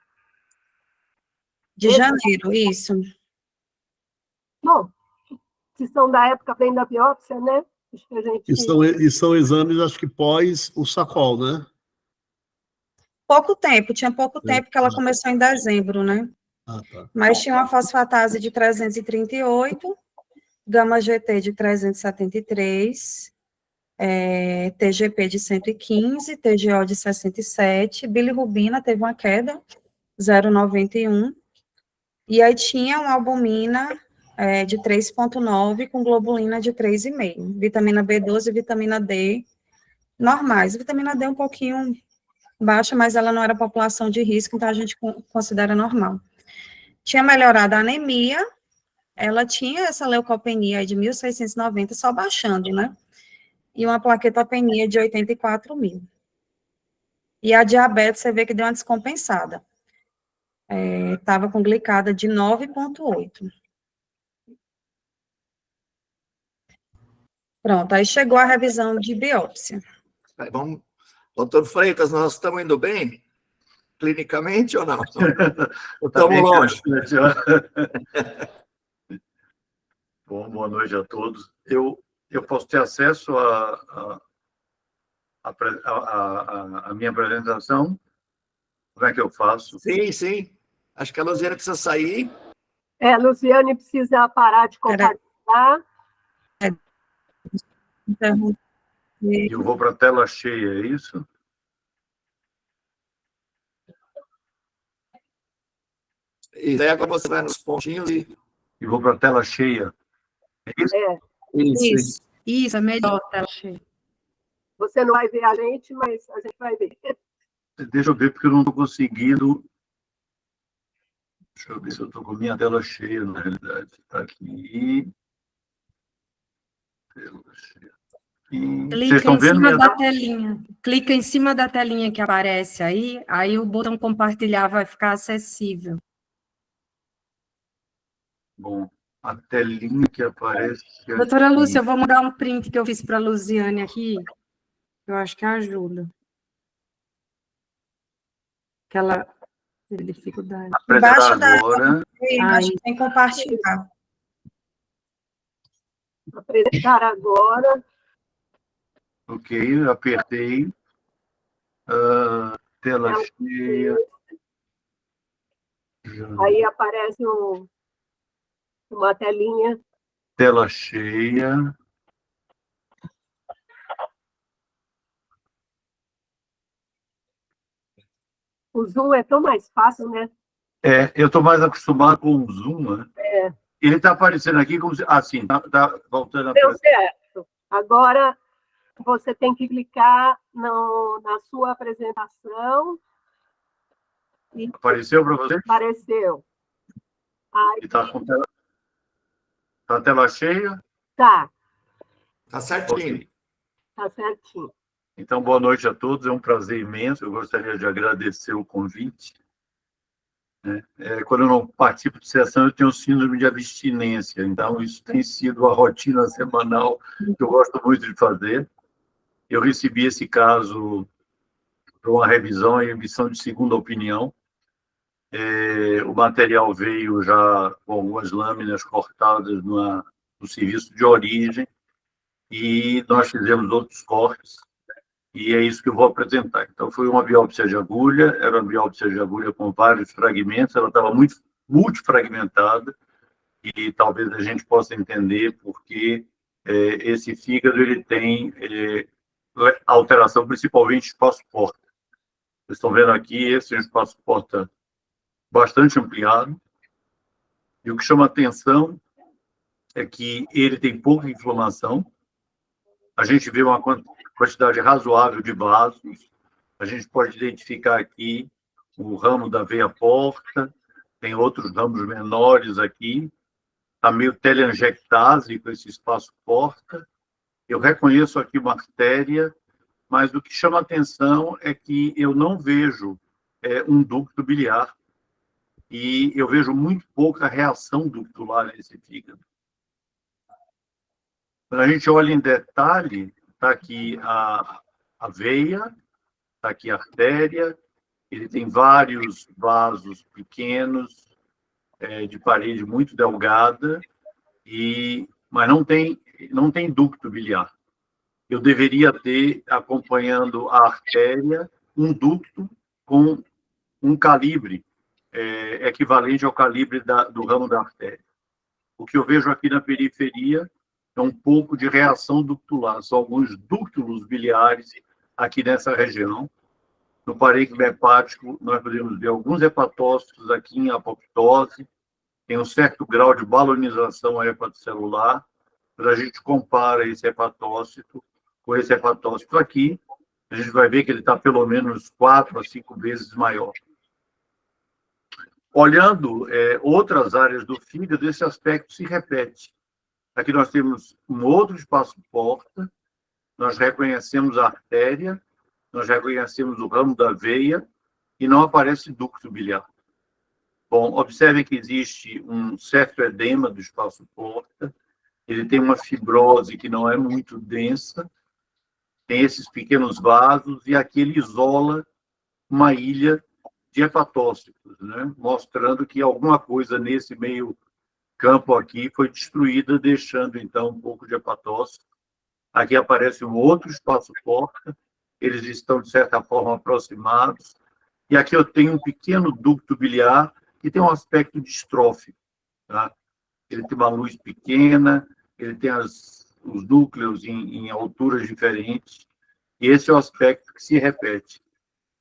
De janeiro, isso. Bom, se são da época bem da biópsia, né? Acho que a gente... E são exames, acho que pós o SACOL, né? Tinha pouco tempo que ela começou em dezembro, né? Ah, tá. Mas tinha uma fosfatase de 338, gama GT de 373, TGP de 115, TGO de 67, bilirrubina teve uma queda, 0,91, e aí tinha uma albumina de 3,9 com globulina de 3,5, vitamina B12 e vitamina D normais, vitamina D um pouquinho baixa, mas ela não era população de risco, então a gente considera normal. Tinha melhorado a anemia, ela tinha essa leucopenia de 1.690, só baixando, né? E uma plaquetopenia de 84.000. E a diabetes, você vê que deu uma descompensada. Estava com glicada de 9,8. Pronto, aí chegou a revisão de biópsia. Vamos... Doutor Freitas, nós estamos indo bem? Clinicamente ou não? Estamos longe. Bom, boa noite a todos. Eu posso ter acesso à minha apresentação? Como é que eu faço? Sim, sim. Acho que a Luziane precisa sair. A Luziane precisa parar de compartilhar. Eu vou para a tela cheia, é isso? E daí agora você vai nos pontinhos e vou para a tela cheia. É isso? Isso, é melhor tela cheia. Você não vai ver a gente, mas a gente vai ver. Deixa eu ver, porque eu não estou conseguindo. Deixa eu ver se eu estou com a minha tela cheia, na realidade. Está aqui. Tela cheia. Vocês estão vendo mesmo? Clica em cima da telinha que aparece aí o botão compartilhar vai ficar acessível. Bom, a telinha que aparece... Doutora Lúcia, eu vou mandar um print que eu fiz para a Luziane aqui, eu acho que ajuda. Que ela teve dificuldade. Embaixo da... Agora... tem que compartilhar. Apresentar agora. Ok, apertei. Tela cheia. Aí aparece uma telinha. Tela cheia. O Zoom é tão mais fácil, né? Eu estou mais acostumado com o Zoom, né? Ele está aparecendo aqui como se... sim, está voltando a Deu certo. Agora, você tem que clicar na sua apresentação. Apareceu para você? Apareceu. Está com a tela cheia? Tá. Tá certinho. Okay. Tá certinho. Então, boa noite a todos. É um prazer imenso. Eu gostaria de agradecer o convite. Quando eu não participo de sessão, eu tenho síndrome de abstinência. Então, isso tem sido a rotina semanal que eu gosto muito de fazer. Eu recebi esse caso para uma revisão e emissão de segunda opinião. O material veio já com algumas lâminas cortadas no serviço de origem e nós fizemos outros cortes e é isso que eu vou apresentar. Então, foi uma biópsia de agulha, era uma biópsia de agulha com vários fragmentos, ela estava muito multifragmentada e talvez a gente possa entender porque esse fígado ele tem alteração, principalmente espaço-porta. Vocês estão vendo aqui, esse é um espaço-porta bastante ampliado. E o que chama atenção é que ele tem pouca inflamação. A gente vê uma quantidade razoável de vasos. A gente pode identificar aqui o ramo da veia porta, tem outros ramos menores aqui, está meio telangiectásico esse espaço porta. Eu reconheço aqui uma artéria, mas o que chama atenção é que eu não vejo um ducto biliar e eu vejo muito pouca reação ductular nesse fígado. Quando a gente olha em detalhe, está aqui a veia, está aqui a artéria, ele tem vários vasos pequenos, de parede muito delgada, mas não tem ducto biliar. Eu deveria ter, acompanhando a artéria, um ducto com um calibre equivalente ao calibre do ramo da artéria. O que eu vejo aqui na periferia é um pouco de reação ductular, são alguns dúctulos biliares aqui nessa região. No parênquima hepático, nós podemos ver alguns hepatócitos aqui em apoptose, tem um certo grau de balonização hepatocelular. Quando a gente compara esse hepatócito com esse hepatócito aqui, a gente vai ver que ele está pelo menos 4 a 5 vezes maior. Olhando outras áreas do fígado, esse aspecto se repete. Aqui nós temos um outro espaço porta, nós reconhecemos a artéria, nós reconhecemos o ramo da veia e não aparece ducto biliar. Bom, observem que existe um certo edema do espaço porta, ele tem uma fibrose que não é muito densa, tem esses pequenos vasos, e aqui ele isola uma ilha de hepatócitos, né? Mostrando que alguma coisa nesse meio campo aqui foi destruída, deixando, então, um pouco de hepatócito. Aqui aparece um outro espaço porta, eles estão, de certa forma, aproximados, e aqui eu tenho um pequeno ducto biliar que tem um aspecto distrófico, tá? Ele tem uma luz pequena, ele tem os núcleos em alturas diferentes, e esse é o aspecto que se repete.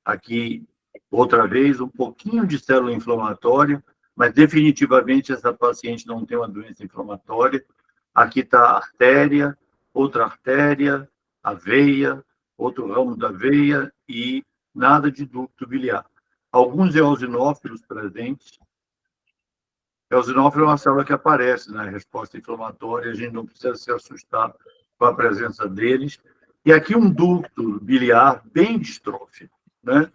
Aqui, outra vez, um pouquinho de célula inflamatória, mas definitivamente essa paciente não tem uma doença inflamatória. Aqui está a artéria, a veia, outro ramo da veia e nada de ducto biliar. Alguns eosinófilos presentes. Eosinófilo é uma célula que aparece na resposta inflamatória, a gente não precisa se assustar com a presença deles. E aqui um ducto biliar bem distrófico, né?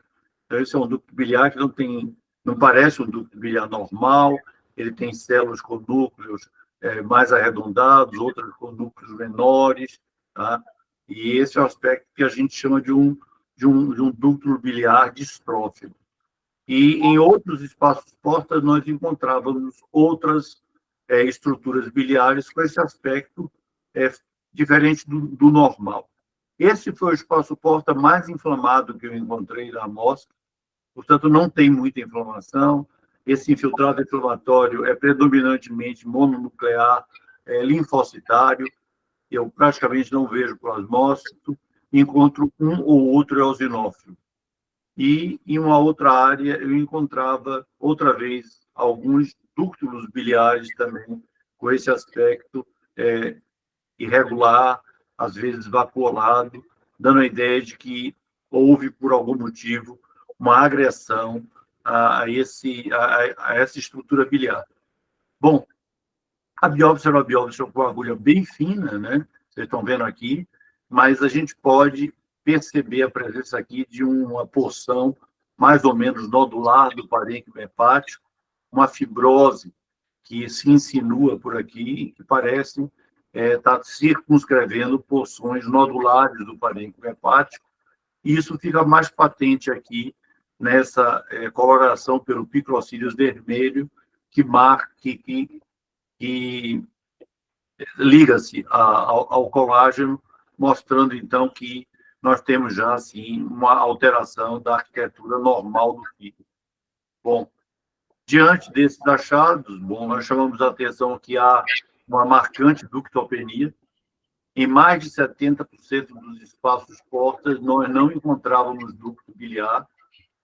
Então, esse é um ducto biliar que não parece um ducto biliar normal, ele tem células com núcleos mais arredondados, outras com núcleos menores, tá? E esse é o aspecto que a gente chama de um ducto biliar distrófico. E em outros espaços portas nós encontrávamos outras estruturas biliares com esse aspecto diferente do normal. Esse foi o espaço porta mais inflamado que eu encontrei na amostra, portanto não tem muita inflamação. Esse infiltrado inflamatório é predominantemente mononuclear, linfocitário, eu praticamente não vejo plasmócito, encontro um ou outro eosinófilo. E em uma outra área eu encontrava, outra vez, alguns dúctulos biliares também, com esse aspecto irregular, às vezes vacuolado, dando a ideia de que houve, por algum motivo, uma agressão a essa estrutura biliar. Bom, a biópsia era uma biópsia com agulha bem fina, né? Vocês estão vendo aqui, mas a gente pode perceber a presença aqui de uma porção mais ou menos nodular do parênquima hepático, uma fibrose que se insinua por aqui, que parece estar circunscrevendo porções nodulares do parênquima hepático, e isso fica mais patente aqui nessa coloração pelo picrocílios vermelho, que liga-se ao colágeno, mostrando, então, que nós temos já, assim, uma alteração da arquitetura normal do fígado. Bom, diante desses achados, nós chamamos a atenção que há uma marcante ductopenia. Em mais de 70% dos espaços portas, nós não encontrávamos ducto biliar.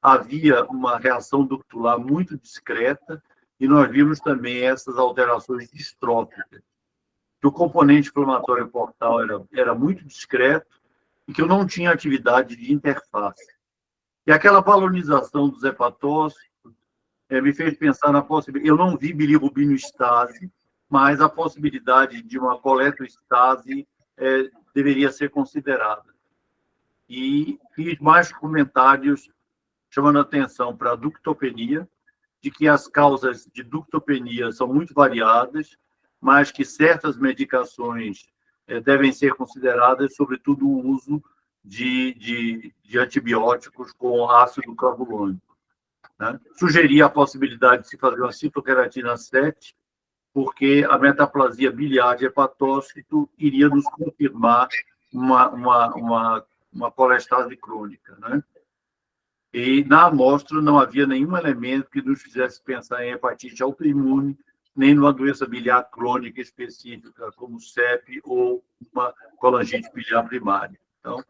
Havia uma reação ductular muito discreta e nós vimos também essas alterações distróficas. O componente inflamatório portal era muito discreto e que eu não tinha atividade de interface. E aquela valorização dos hepatócitos me fez pensar na possibilidade. Eu não vi bilirrubinoestase, mas a possibilidade de uma coletoestase deveria ser considerada. E fiz mais comentários chamando atenção para a ductopenia, de que as causas de ductopenia são muito variadas, mas que certas medicações devem ser consideradas, sobretudo o uso de antibióticos com ácido clavulônico. Né? Sugeri a possibilidade de se fazer uma citoqueratina 7, porque a metaplasia biliar de hepatócito iria nos confirmar uma colestase crônica. Né? E na amostra não havia nenhum elemento que nos fizesse pensar em hepatite autoimune, nem numa doença biliar crônica específica, como CEP ou uma colangite biliar primária. Então,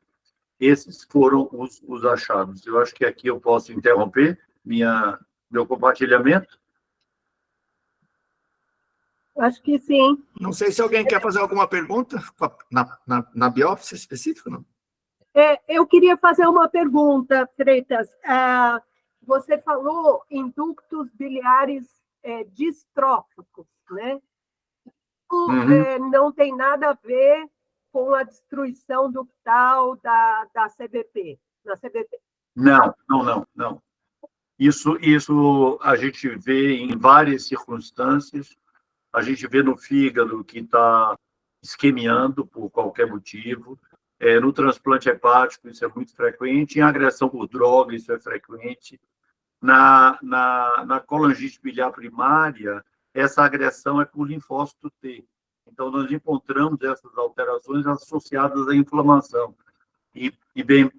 esses foram os achados. Eu acho que aqui eu posso interromper meu compartilhamento. Acho que sim. Não sei se alguém quer fazer alguma pergunta na biópsia específica, não? Eu queria fazer uma pergunta, Freitas. Você falou em ductos biliares distróficos, né? Não tem nada a ver com a destruição ductal da CBP, na CBP. Não. Isso a gente vê em várias circunstâncias. A gente vê no fígado que está isquemiando por qualquer motivo. No transplante hepático, isso é muito frequente. Em agressão por droga, isso é frequente. Na colangite biliar primária, essa agressão é por linfócito T. Então, nós encontramos essas alterações associadas à inflamação. E bem,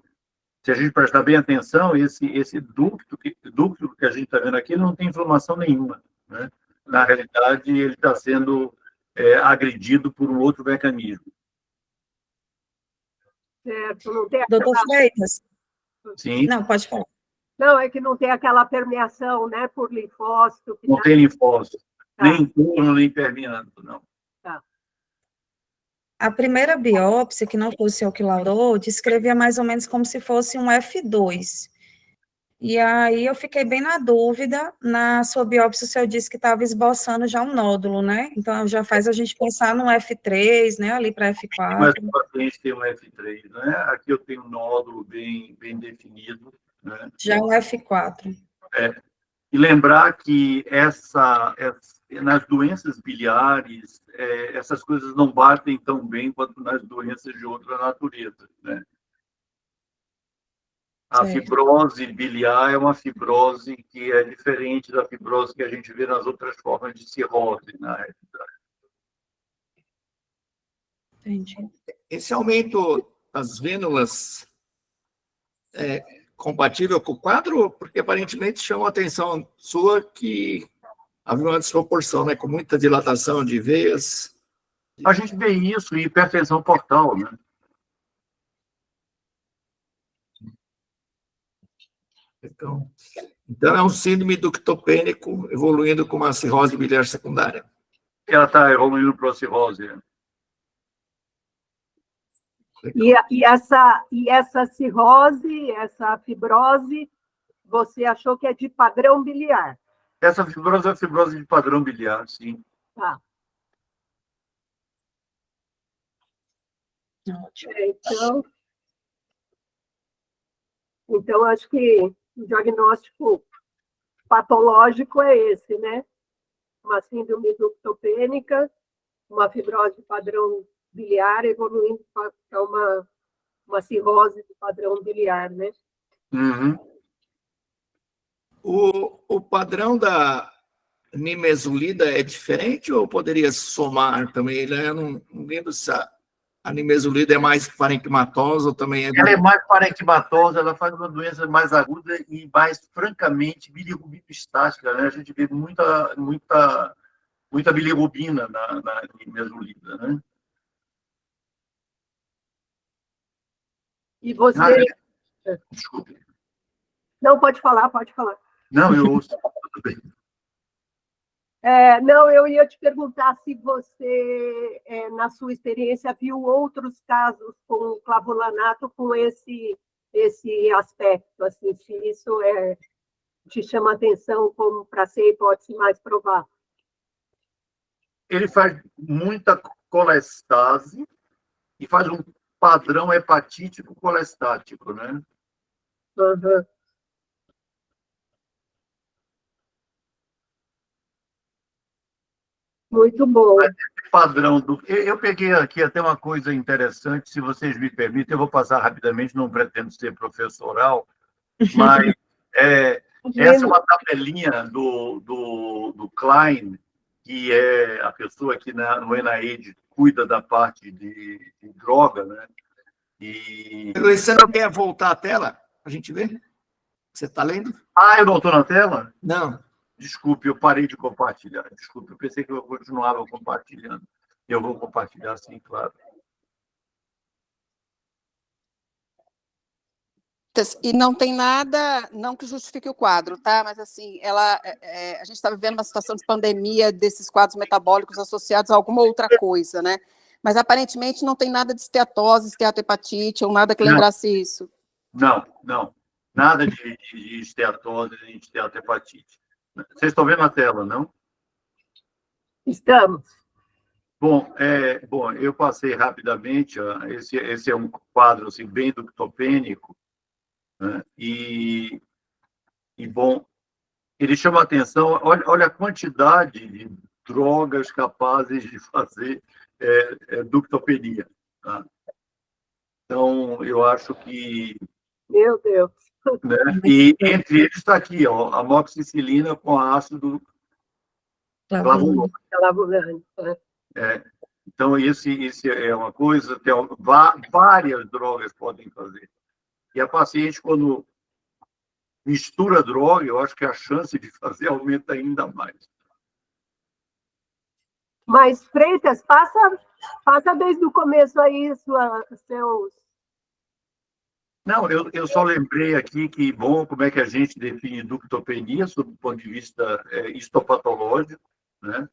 se a gente prestar bem atenção, esse ducto que a gente está vendo aqui não tem inflamação nenhuma. Né? Na realidade, ele está sendo agredido por um outro mecanismo. Certo, não tem Doutor Freitas? Sim. Não, pode falar. Não, é que não tem aquela permeação, né, por linfócito. Não tem linfócito, nem interno, nem permeando, não. Tá. A primeira biópsia, que não foi o senhor que laudou, descrevia mais ou menos como se fosse um F2. E aí eu fiquei bem na dúvida, na sua biópsia o senhor disse que estava esboçando já um nódulo, né? Então já faz a gente pensar no F3, né, ali para F4. Mas o paciente tem um F3, né? Aqui eu tenho um nódulo bem definido. Né? Já um F4. E lembrar que nas doenças biliares, essas coisas não batem tão bem quanto nas doenças de outra natureza, né? A fibrose biliar é uma fibrose que é diferente da fibrose que a gente vê nas outras formas de cirrose, na realidade. Entendi. Esse aumento das vênulas é compatível com o quadro? Porque aparentemente chamou a atenção sua que havia uma desproporção, né? Com muita dilatação de veias. A gente vê isso em hipertensão portal, né? Então é um síndrome ductopênico evoluindo com uma cirrose biliar secundária. Ela está evoluindo para a cirrose. E essa cirrose, essa fibrose, você achou que é de padrão biliar? Essa fibrose é a fibrose de padrão biliar, sim. Tá. Ótimo. Então, acho que o diagnóstico patológico é esse, né? Uma síndrome ductopênica, uma fibrose de padrão biliar evoluindo para uma cirrose de padrão biliar, né? Uhum. O padrão da nimesulida é diferente ou poderia somar também? Eu não lembro se a nimesulida é mais parenquimatosa ou também é... Ela é mais parenquimatosa, ela faz uma doença mais aguda e mais, francamente, bilirrubinoestática, né? A gente vê muita bilirrubina na nimesulida, né? E você... Desculpe. Não, pode falar, pode falar. Não, eu ouço, tudo bem. Não, eu ia te perguntar se você, na sua experiência, viu outros casos com clavulanato com esse aspecto, assim, se isso te chama atenção como para ser a hipótese mais provável. Ele faz muita colestase e faz um padrão hepatítico colestático, né? Uhum. Muito bom. Padrão do. Eu peguei aqui até uma coisa interessante, se vocês me permitem, eu vou passar rapidamente, não pretendo ser professoral, mas essa é uma tabelinha do Klein, que é a pessoa que no NIH cuida da parte de droga, né? E... Você não quer voltar à tela para a gente ver? Você está lendo? Eu não estou na tela? Não. Desculpe, eu parei de compartilhar. Desculpe, eu pensei que eu continuava compartilhando. Eu vou compartilhar, sim, claro. E não tem nada, não que justifique o quadro, tá? Mas, assim, a gente está vivendo uma situação de pandemia desses quadros metabólicos associados a alguma outra coisa, né? Mas, aparentemente, não tem nada de esteatose, esteatohepatite, ou nada que lembrasse isso. Não. Nada de esteatose nem de esteatohepatite. Vocês estão vendo a tela, não? Estamos. Bom, eu passei rapidamente. Esse é um quadro assim, bem ductopênico, né? Bom, ele chama a atenção. Olha a quantidade de drogas capazes de fazer ductopenia. Tá? Então, eu acho que... Meu Deus. Né? E entre eles está aqui, ó, a amoxicilina com ácido clavulânico. Então, esse é uma coisa, tem várias drogas podem fazer. E a paciente, quando mistura droga, eu acho que a chance de fazer aumenta ainda mais. Mas, Freitas, passa desde o começo aí seus... Não, eu só lembrei aqui que, bom, como é que a gente define ductopenia sob o ponto de vista histopatológico, né?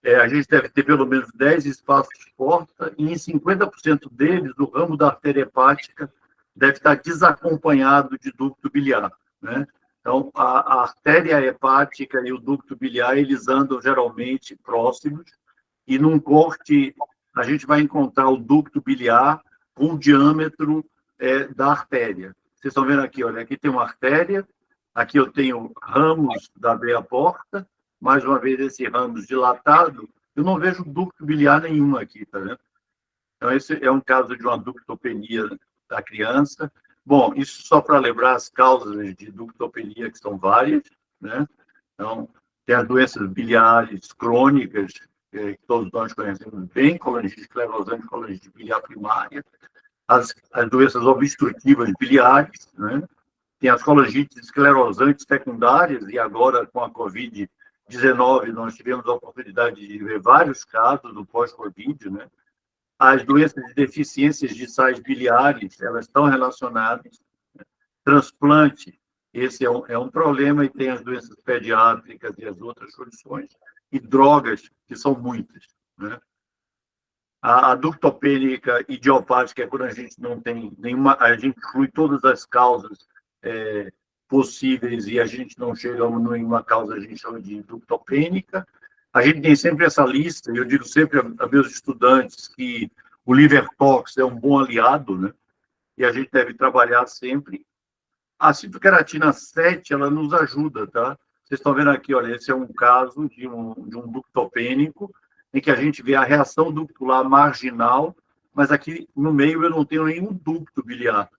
A gente deve ter pelo menos 10 espaços de porta, e em 50% deles, o ramo da artéria hepática deve estar desacompanhado de ducto biliar, né? Então, a artéria hepática e o ducto biliar, eles andam geralmente próximos, e num corte, a gente vai encontrar o ducto biliar com o diâmetro da artéria. Vocês estão vendo aqui, olha, aqui tem uma artéria, aqui eu tenho ramos da veia porta, mais uma vez esse ramos dilatado, eu não vejo ducto biliar nenhum aqui, tá vendo? Então, esse é um caso de uma ductopenia da criança. Bom, isso só para lembrar as causas de ductopenia, que são várias, né? Então, tem as doenças biliares crônicas, que todos nós conhecemos bem, colangite esclerosante, colangite biliar primária, as doenças obstrutivas biliares, né? Tem as colangites esclerosantes secundárias, e agora, com a Covid-19, nós tivemos a oportunidade de ver vários casos do pós-Covid, né? As doenças de deficiências de sais biliares, elas estão relacionadas. Transplante, esse é um problema, e tem as doenças pediátricas e as outras soluções, e drogas, que são muitas, né? A ductopênica idiopática é quando a gente não tem nenhuma, a gente inclui todas as causas possíveis e a gente não chega a nenhuma causa, a gente chama de ductopênica. A gente tem sempre essa lista, e eu digo sempre a meus estudantes que o liver tox é um bom aliado, né? E a gente deve trabalhar sempre. A citoqueratina 7, ela nos ajuda, tá? Vocês estão vendo aqui, olha, esse é um caso de um ductopênico, em que a gente vê a reação ductular marginal, mas aqui no meio eu não tenho nenhum ducto biliar.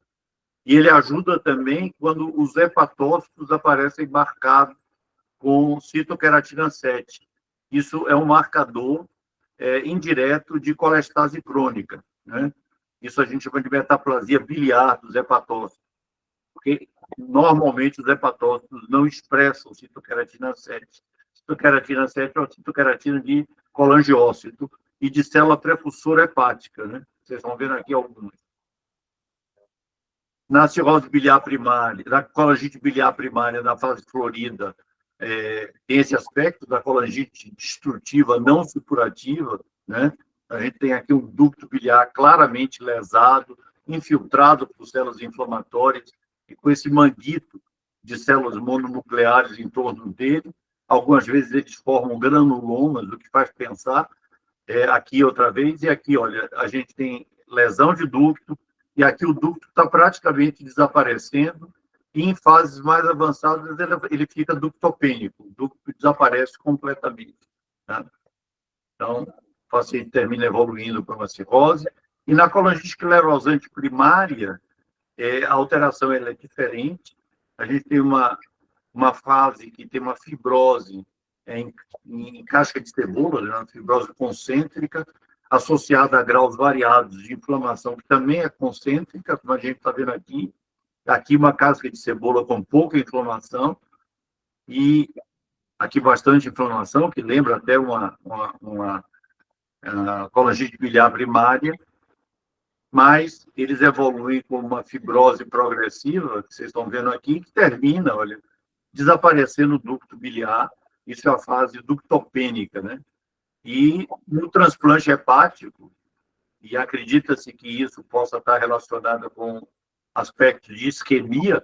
E ele ajuda também quando os hepatócitos aparecem marcados com citoqueratina 7. Isso é um marcador indireto de colestase crônica, né? Isso a gente chama de metaplasia biliar dos hepatócitos, porque normalmente os hepatócitos não expressam citoqueratina 7. Citoqueratina 7 é uma citoqueratina de colangiócito e de célula prefusora hepática, né? Vocês estão vendo aqui algumas. Na cirrose biliar primária, na colangite biliar primária, na fase florida, tem esse aspecto da colangite destrutiva não supurativa, né? A gente tem aqui um ducto biliar claramente lesado, infiltrado por células inflamatórias, e com esse manguito de células mononucleares em torno dele. Algumas vezes eles formam granulomas, o que faz pensar, aqui outra vez, e aqui, olha, a gente tem lesão de ducto, e aqui o ducto está praticamente desaparecendo, e em fases mais avançadas ele fica ductopênico, o ducto desaparece completamente. Tá? Então, o paciente termina evoluindo para uma cirrose, e na colangite esclerosante primária, a alteração ela é diferente. A gente tem uma fase que tem uma fibrose em casca de cebola, né, uma fibrose concêntrica, associada a graus variados de inflamação, que também é concêntrica, como a gente está vendo aqui. Aqui uma casca de cebola com pouca inflamação, e aqui bastante inflamação, que lembra até uma colangite biliar primária, mas eles evoluem com uma fibrose progressiva, que vocês estão vendo aqui, que termina, olha, desaparecendo o ducto biliar. Isso é a fase ductopênica, né? E no transplante hepático, e acredita-se que isso possa estar relacionado com aspectos de isquemia,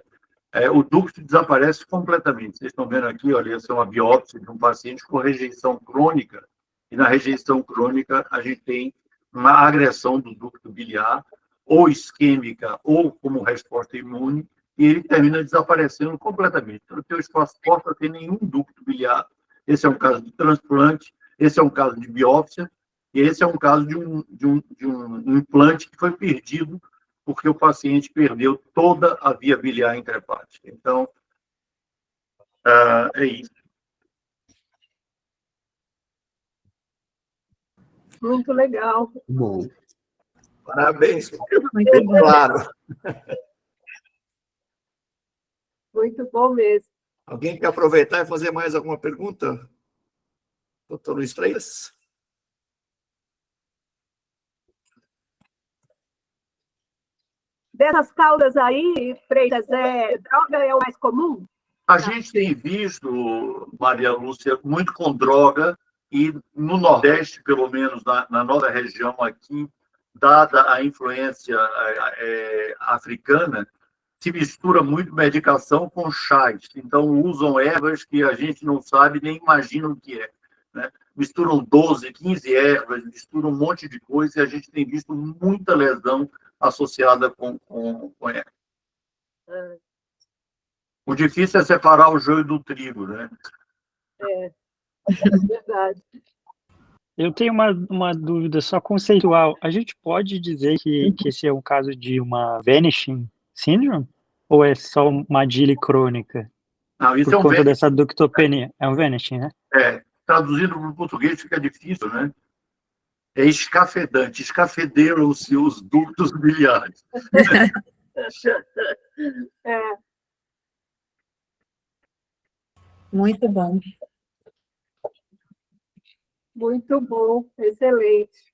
o ducto desaparece completamente. Vocês estão vendo aqui, olha, essa é uma biópsia de um paciente com rejeição crônica, e na rejeição crônica a gente tem uma agressão do ducto biliar, ou isquêmica, ou como resposta imune, e ele termina desaparecendo completamente. Então, o teu espaço porta tem nenhum ducto biliar. Esse é um caso de transplante, esse é um caso de biópsia, e esse é um caso de um implante que foi perdido porque o paciente perdeu toda a via biliar intrahepática. Então, é isso. Muito legal. Bom. Parabéns, Muito bom. claro. Muito bom mesmo. Alguém quer aproveitar e fazer mais alguma pergunta? Doutor Luiz Freitas? Dessas causas aí, Freitas, droga é o mais comum? A gente tem visto, Maria Lúcia, muito com droga, e no Nordeste, pelo menos na nossa região aqui, dada a influência africana, se mistura muito medicação com chás. Então, usam ervas que a gente não sabe nem imagina o que é. Né? Misturam 12, 15 ervas, misturam um monte de coisa, e a gente tem visto muita lesão associada com erva. O difícil é separar o joio do trigo, né? É verdade. Eu tenho uma dúvida só conceitual. A gente pode dizer que esse é um caso de uma vanishing syndrome? Ou é só uma DILI crônica? Não, isso Por é um conta dessa ductopenia. É um vanishing, né? Traduzido para o português fica difícil, né? É escafedante. Escafederam-se os ductos biliares. Muito bom. Muito bom, excelente.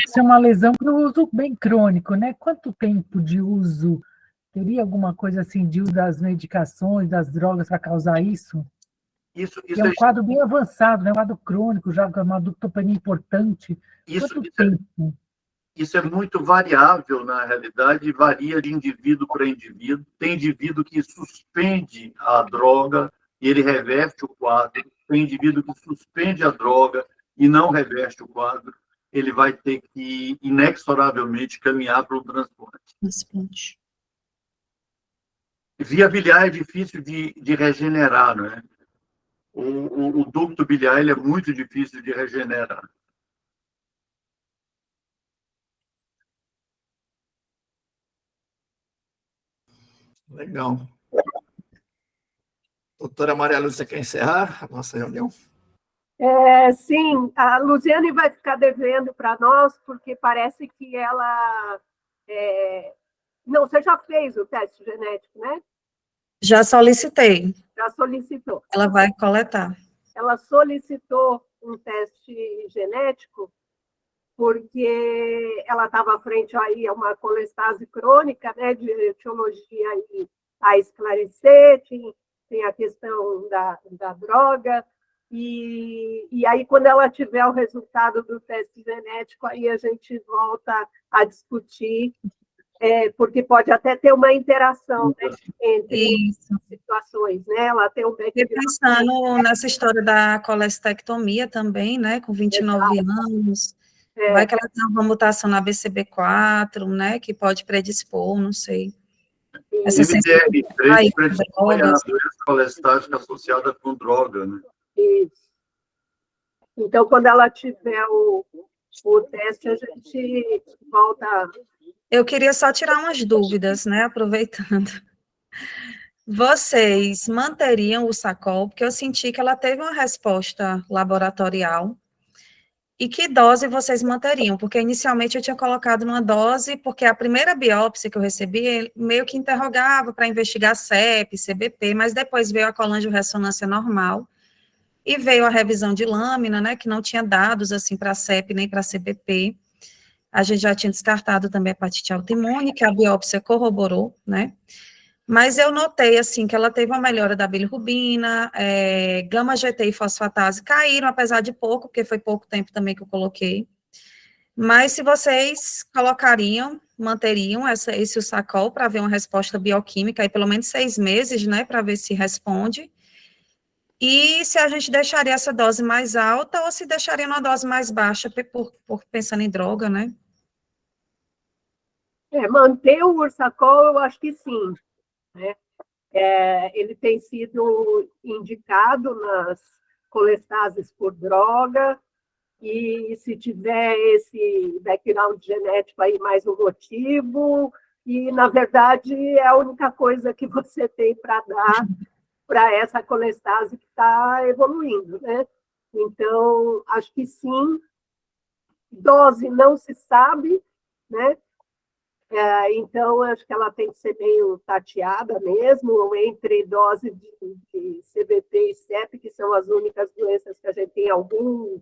Isso é uma lesão para o uso bem crônico, né? Quanto tempo de uso? Teria alguma coisa assim de uso das medicações, das drogas para causar isso? Isso é um quadro bem avançado, né? Um quadro crônico, já uma ductopenia importante. Quanto tempo? Isso é muito variável, na realidade, varia de indivíduo para indivíduo. Tem indivíduo que suspende a droga e ele reverte o quadro. Tem indivíduo que suspende a droga e não reverte o quadro. Ele vai ter que, inexoravelmente, caminhar para o transplante. Via biliar é difícil de regenerar, não é? O ducto biliar ele é muito difícil de regenerar. Legal. Doutora Maria Lúcia, quer encerrar a nossa reunião? Sim, a Luziane vai ficar devendo para nós, porque parece que ela... Não, você já fez o teste genético, né? Já solicitei. Já solicitou. Ela vai coletar. Ela solicitou um teste genético porque ela estava frente aí a uma colestase crônica, né, de etiologia aí a esclarecer, tem a questão da droga, e aí, quando ela tiver o resultado do teste genético, aí a gente volta a discutir, porque pode até ter uma interação, né, entre situações, né? Ela tem um background. E pensando nessa história da colestectomia também, né, com 29 anos, vai que ela tem uma mutação na BCB4, né, que pode predispor, não sei. Essa IBDR3 predispõe a doença colestática associada com droga, né? Isso. Então, quando ela tiver o teste, a gente volta. Eu queria só tirar umas dúvidas, né, aproveitando. Vocês manteriam o Sacol, porque eu senti que ela teve uma resposta laboratorial, e que dose vocês manteriam? Porque inicialmente eu tinha colocado numa dose, porque a primeira biópsia que eu recebi, meio que interrogava para investigar CEP, CBP, mas depois veio a colangio-ressonância normal, e veio a revisão de lâmina, né, que não tinha dados, assim, para CEP nem para CBP. A gente já tinha descartado também a hepatite autoimune, que a biópsia corroborou, né, mas eu notei, assim, que ela teve uma melhora da bilirrubina, gama-GT e fosfatase caíram, apesar de pouco, porque foi pouco tempo também que eu coloquei. Mas se vocês colocariam, manteriam esse Sacol para ver uma resposta bioquímica, aí pelo menos 6 meses, né, para ver se responde. E se a gente deixaria essa dose mais alta ou se deixaria uma dose mais baixa, por pensando em droga, né? Manter o Ursacol, eu acho que sim, né? Ele tem sido indicado nas colestases por droga, e se tiver esse background genético aí mais um motivo, e, na verdade, é a única coisa que você tem para dar para essa colestase que está evoluindo, né? Então, acho que sim. Dose não se sabe, né? Então, acho que ela tem que ser meio tateada mesmo, entre dose de CBP e CEP, que são as únicas doenças que a gente tem algum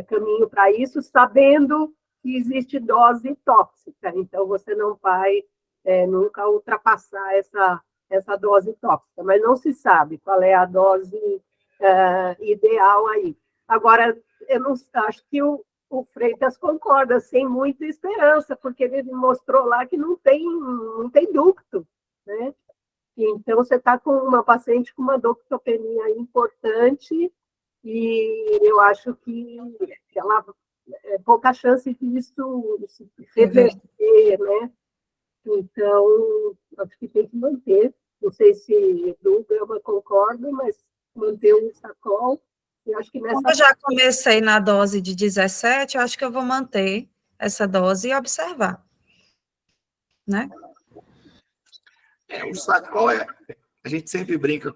caminho para isso, sabendo que existe dose tóxica. Então, você não vai nunca ultrapassar essa dose tóxica, mas não se sabe qual é a dose ideal aí. Agora, eu não acho que o Freitas concorda, sem muita esperança, porque ele mostrou lá que não tem ducto, né? Então, você está com uma paciente com uma ductopenia importante, e eu acho que ela pouca chance disso se reverter, né? Então, acho que tem que manter. Não sei se do Gama concorda, mas manter o Sacol. Eu acho que Como eu já comecei na dose de 17, eu acho que eu vou manter essa dose e observar, né? O Sacol a gente sempre brinca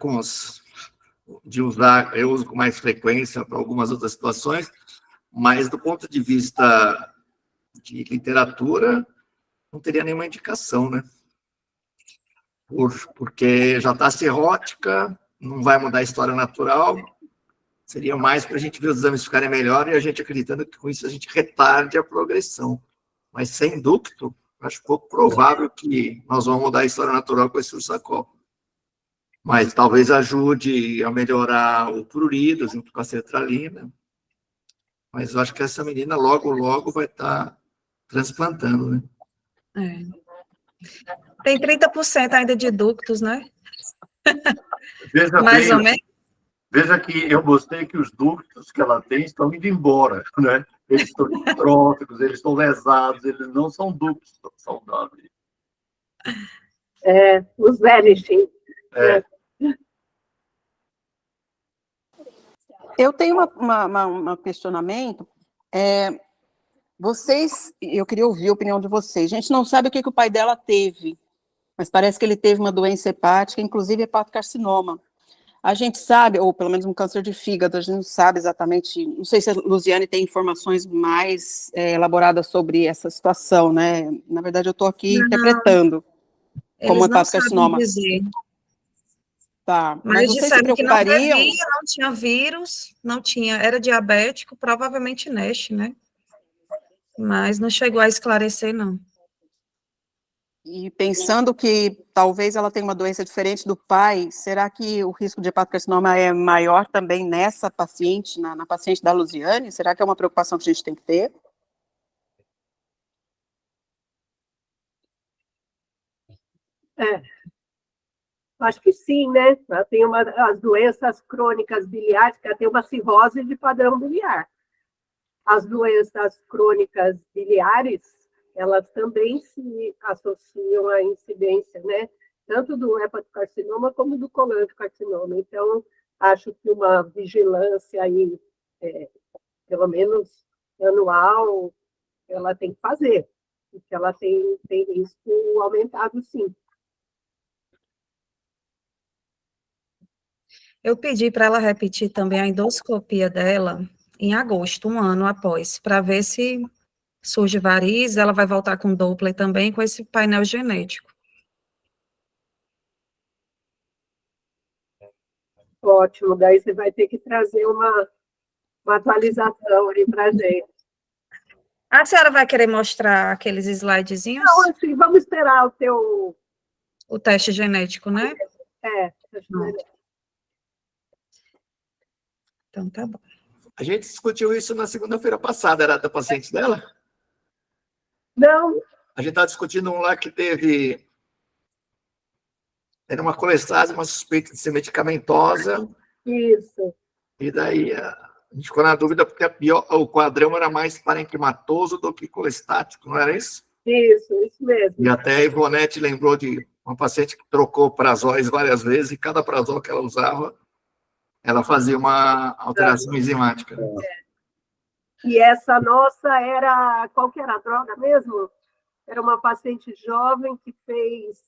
de usar, eu uso com mais frequência para algumas outras situações, mas do ponto de vista de literatura, não teria nenhuma indicação, né? Porque já está cirrótica, não vai mudar a história natural, seria mais para a gente ver os exames ficarem melhor e a gente acreditando que com isso a gente retarde a progressão. Mas sem ducto, acho pouco provável que nós vamos mudar a história natural com esse Ursacol. Mas talvez ajude a melhorar o prurido junto com a sertralina. Mas eu acho que essa menina logo, logo vai estar transplantando, né? Tem 30% ainda de ductos, né? Veja Mais bem, ou menos. Veja que eu gostei que os ductos que ela tem estão indo embora, né? Eles estão tróficos, eles estão lesados, eles não são ductos saudáveis. Os vanishing. Eu tenho um questionamento. Eu queria ouvir a opinião de vocês. A gente não sabe o que o pai dela teve, mas parece que ele teve uma doença hepática, inclusive hepatocarcinoma. A gente sabe, ou pelo menos um câncer de fígado, a gente não sabe exatamente, não sei se a Luziane tem informações mais elaboradas sobre essa situação, né? Na verdade, eu estou aqui interpretando como hepatocarcinoma. Tá, mas vocês se preocupariam? Que não tinha vírus, não tinha, era diabético, provavelmente NASH, né? Mas não chegou a esclarecer, não. E pensando que talvez ela tenha uma doença diferente do pai, será que o risco de hepatocarcinoma é maior também nessa paciente, na paciente da Luziane? Será que é uma preocupação que a gente tem que ter? É, acho que sim, né? Ela tem as doenças crônicas biliares, que ela tem uma cirrose de padrão biliar. As doenças crônicas biliares, elas também se associam à incidência, né? Tanto do hepatocarcinoma como do colangiocarcinoma. Então, acho que uma vigilância aí, pelo menos anual, ela tem que fazer, porque ela tem risco aumentado, sim. Eu pedi para ela repetir também a endoscopia dela em agosto, um ano após, para ver se surge varizes, ela vai voltar com Doppler também, com esse painel genético. Ótimo, daí você vai ter que trazer uma atualização aí para a gente. A senhora vai querer mostrar aqueles slidezinhos? Não, assim, vamos esperar o teste genético, né? Teste genético. Então, tá bom. A gente discutiu isso na segunda-feira passada, era da paciente dela? Não. A gente estava discutindo um lá que teve... Era uma colestase, uma suspeita de ser medicamentosa. Isso. E daí a gente ficou na dúvida porque o quadrão era mais parenquimatoso do que colestático, não era isso? Isso mesmo. E até a Ivonete lembrou de uma paciente que trocou prazóis várias vezes e cada prazol que ela usava, ela fazia uma alteração enzimática. E essa nossa era... Qual que era a droga mesmo? Era uma paciente jovem que fez...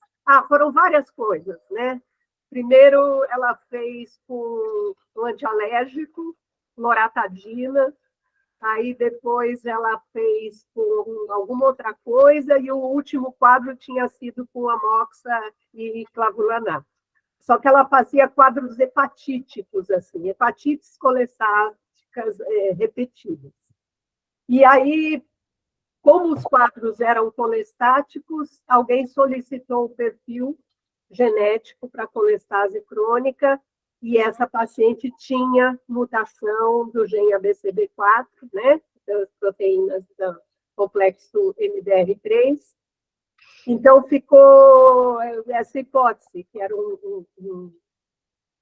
foram várias coisas, né? Primeiro, ela fez com um antialérgico, loratadina. Aí, depois, ela fez com alguma outra coisa. E o último quadro tinha sido com amoxa e clavulanato. Só que ela fazia quadros hepatíticos, assim, hepatites colestáticas repetidas. E aí, como os quadros eram colestáticos, alguém solicitou o perfil genético para colestase crônica, e essa paciente tinha mutação do gene ABCB4, né, das proteínas do complexo MDR3. Então, ficou essa hipótese, que era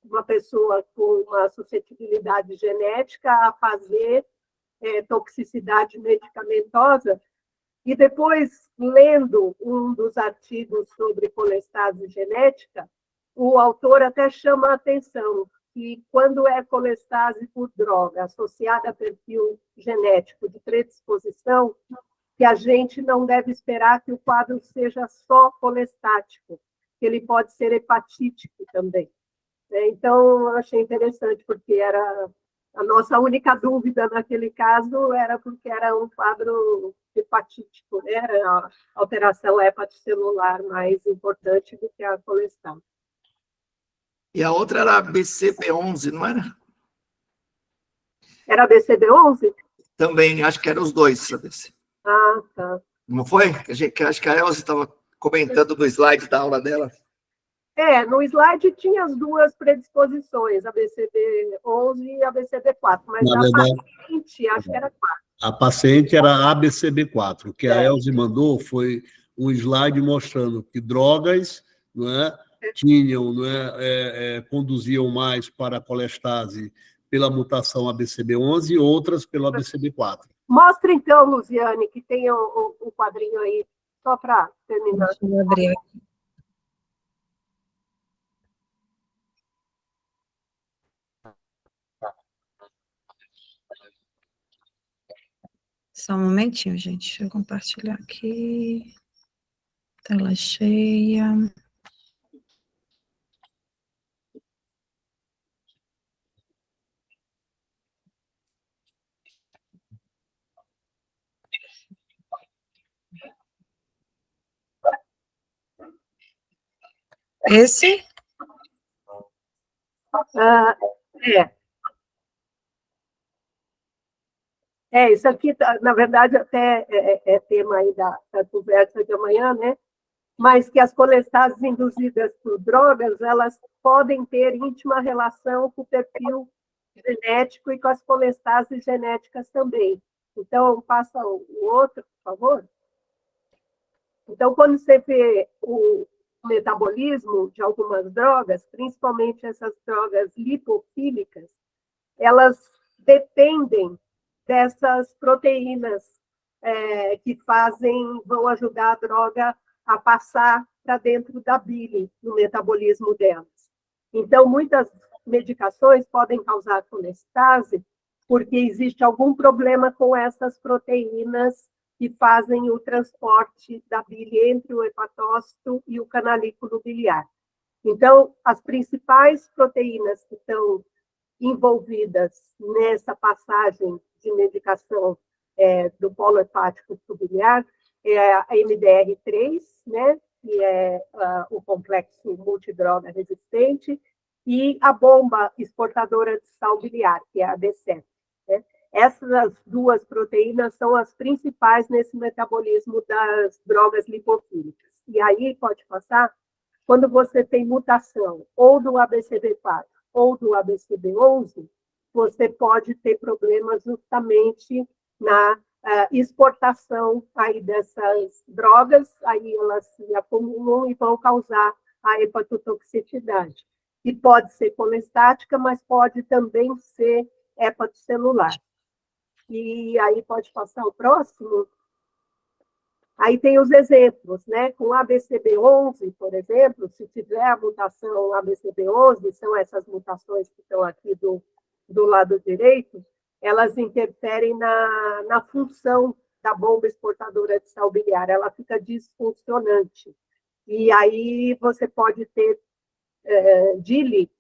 uma pessoa com uma suscetibilidade genética a fazer toxicidade medicamentosa. E depois, lendo um dos artigos sobre colestase genética, o autor até chama a atenção que quando é colestase por droga associada a perfil genético de predisposição, que a gente não deve esperar que o quadro seja só colestático, que ele pode ser hepatítico também. Então, eu achei interessante, porque era a nossa única dúvida naquele caso era porque era um quadro hepatítico, né? Era a alteração hepatocelular mais importante do que a colestase. E a outra era a BCB11, não era? Era a BCB11? Também, acho que eram os dois, sabe? Tá. Não foi? Acho que a Elza estava comentando no slide da aula dela. No slide tinha as duas predisposições, a BCB11 e a BCB4, mas Na verdade, paciente, acho que era 4. A paciente era ABCB4. O que a Elze mandou foi um slide mostrando que drogas, não é, tinham, não é, conduziam mais para a colestase pela mutação ABCB11 e outras pelo ABCB4. Mostra então, Luziane, que tem o quadrinho aí, só para terminar. Deixa eu abrir aqui. Só um momentinho, gente. Deixa eu compartilhar aqui. Tela cheia. Esse? Isso aqui, na verdade, até é tema aí da conversa de amanhã, né? mas que as colestases induzidas por drogas, elas podem ter íntima relação com o perfil genético e com as colestases genéticas também. Então, passa o outro, por favor. Então, quando você vê o metabolismo de algumas drogas, principalmente essas drogas lipofílicas, elas dependem dessas proteínas que vão ajudar a droga a passar para dentro da bile, no metabolismo delas. Então, muitas medicações podem causar colestase porque existe algum problema com essas proteínas que fazem o transporte da bile entre o hepatócito e o canalículo biliar. Então, as principais proteínas que estão envolvidas nessa passagem de medicação do polo hepático para o biliar é a MDR3, né, que é o complexo multidroga resistente, e a bomba exportadora de sal biliar, que é a B7. Né? Essas duas proteínas são as principais nesse metabolismo das drogas lipofílicas. E aí, pode passar, quando você tem mutação ou do ABCB4 ou do ABCB11, você pode ter problemas justamente na exportação aí dessas drogas, aí elas se acumulam e vão causar a hepatotoxicidade. E pode ser colestática, mas pode também ser hepatocelular. E aí pode passar o próximo. Aí tem os exemplos, né? Com ABCB11, por exemplo, se tiver a mutação ABCB11, são essas mutações que estão aqui do lado direito, elas interferem na função da bomba exportadora de sal biliar, ela fica disfuncionante. E aí você pode ter DILI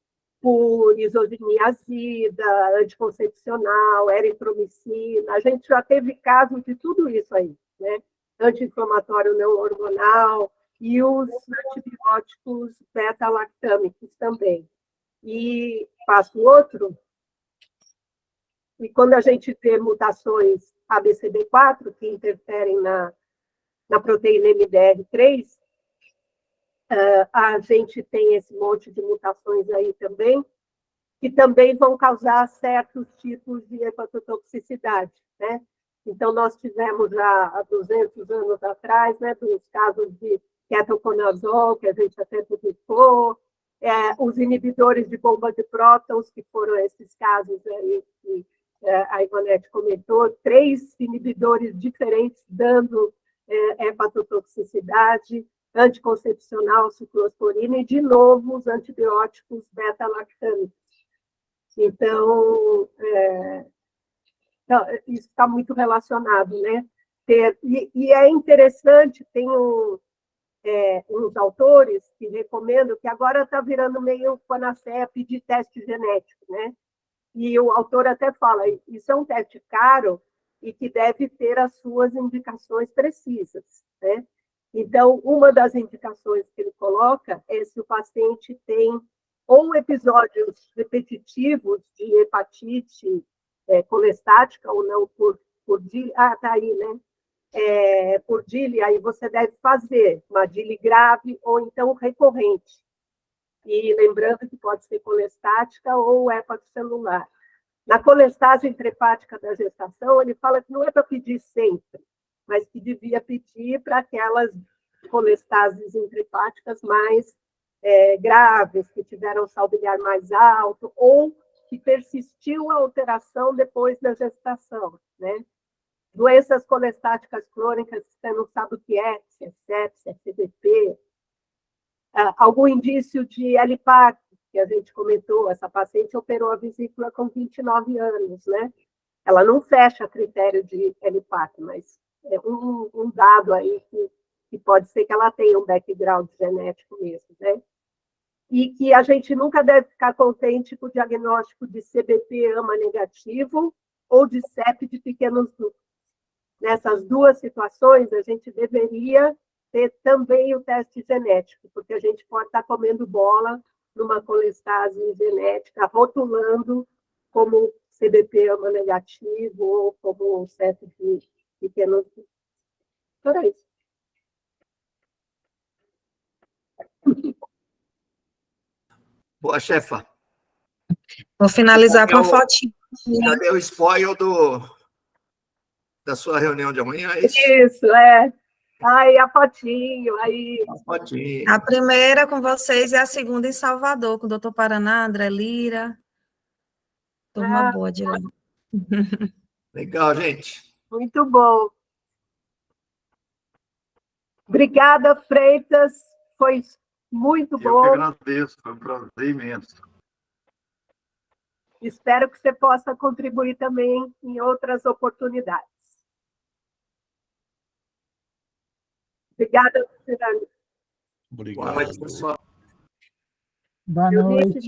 por isogeniazida, anticoncepcional, eritromicina, a gente já teve casos de tudo isso aí, né? Anti-inflamatório não hormonal e os antibióticos beta-lactâmicos também. E passo outro. E quando a gente vê mutações ABCD4, que interferem na proteína MDR3, a gente tem esse monte de mutações aí também, que também vão causar certos tipos de hepatotoxicidade, né? Então, nós tivemos já há 200 anos atrás, né, dos casos de ketoconazol, que a gente até publicou, os inibidores de bomba de prótons, que foram esses casos aí que a Ivonete comentou, 3 inibidores diferentes dando hepatotoxicidade, anticoncepcional, ciclosporina, e, de novo, os antibióticos beta-lactâmicos. Então, isso está muito relacionado, né? E é interessante, tem uns autores que recomendam, que agora está virando meio panaceia pedir teste genético, né? E o autor até fala, isso é um teste caro e que deve ter as suas indicações precisas, né? Então, uma das indicações que ele coloca é se o paciente tem ou episódios repetitivos de hepatite colestática ou não por DILI, tá aí, né? Por DILI, aí você deve fazer uma DILI grave ou então recorrente. E lembrando que pode ser colestática ou hepatocelular. Na colestase intrahepática da gestação, ele fala que não é para pedir sempre, mas que devia pedir para aquelas colestases intrahepáticas mais graves, que tiveram sal biliar mais alto, ou que persistiu a alteração depois da gestação, né? Doenças colestáticas crônicas, você não sabe o que é, se é sepsis, se é CDP, algum indício de LPAC, que a gente comentou, essa paciente operou a vesícula com 29 anos, né? Ela não fecha critério de LPAC, mas é um dado aí que pode ser que ela tenha um background genético mesmo, né? E que a gente nunca deve ficar contente com o diagnóstico de CBP AMA negativo ou de CEP de pequenos grupos. Nessas duas situações, a gente deveria ter também o teste genético, porque a gente pode estar comendo bola numa colestase genética, rotulando como CBP AMA negativo ou como CEP de pequenos grupos. Então, é isso. Boa, chefa. Vou finalizar com a fotinha. Cadê o spoiler da sua reunião de amanhã? É isso? Isso, é. Aí a fotinho, aí. A fotinha. A primeira com vocês e a segunda em Salvador, com o doutor Paraná, André Lira. Turma boa de lá. Legal, gente. Muito bom. Obrigada, Freitas. Foi muito Eu que bom. agradeço, foi um prazer imenso. Espero que você possa contribuir também em outras oportunidades. Obrigada, Fernando. Obrigado. Boa noite, pessoal. Boa Eunice, noite.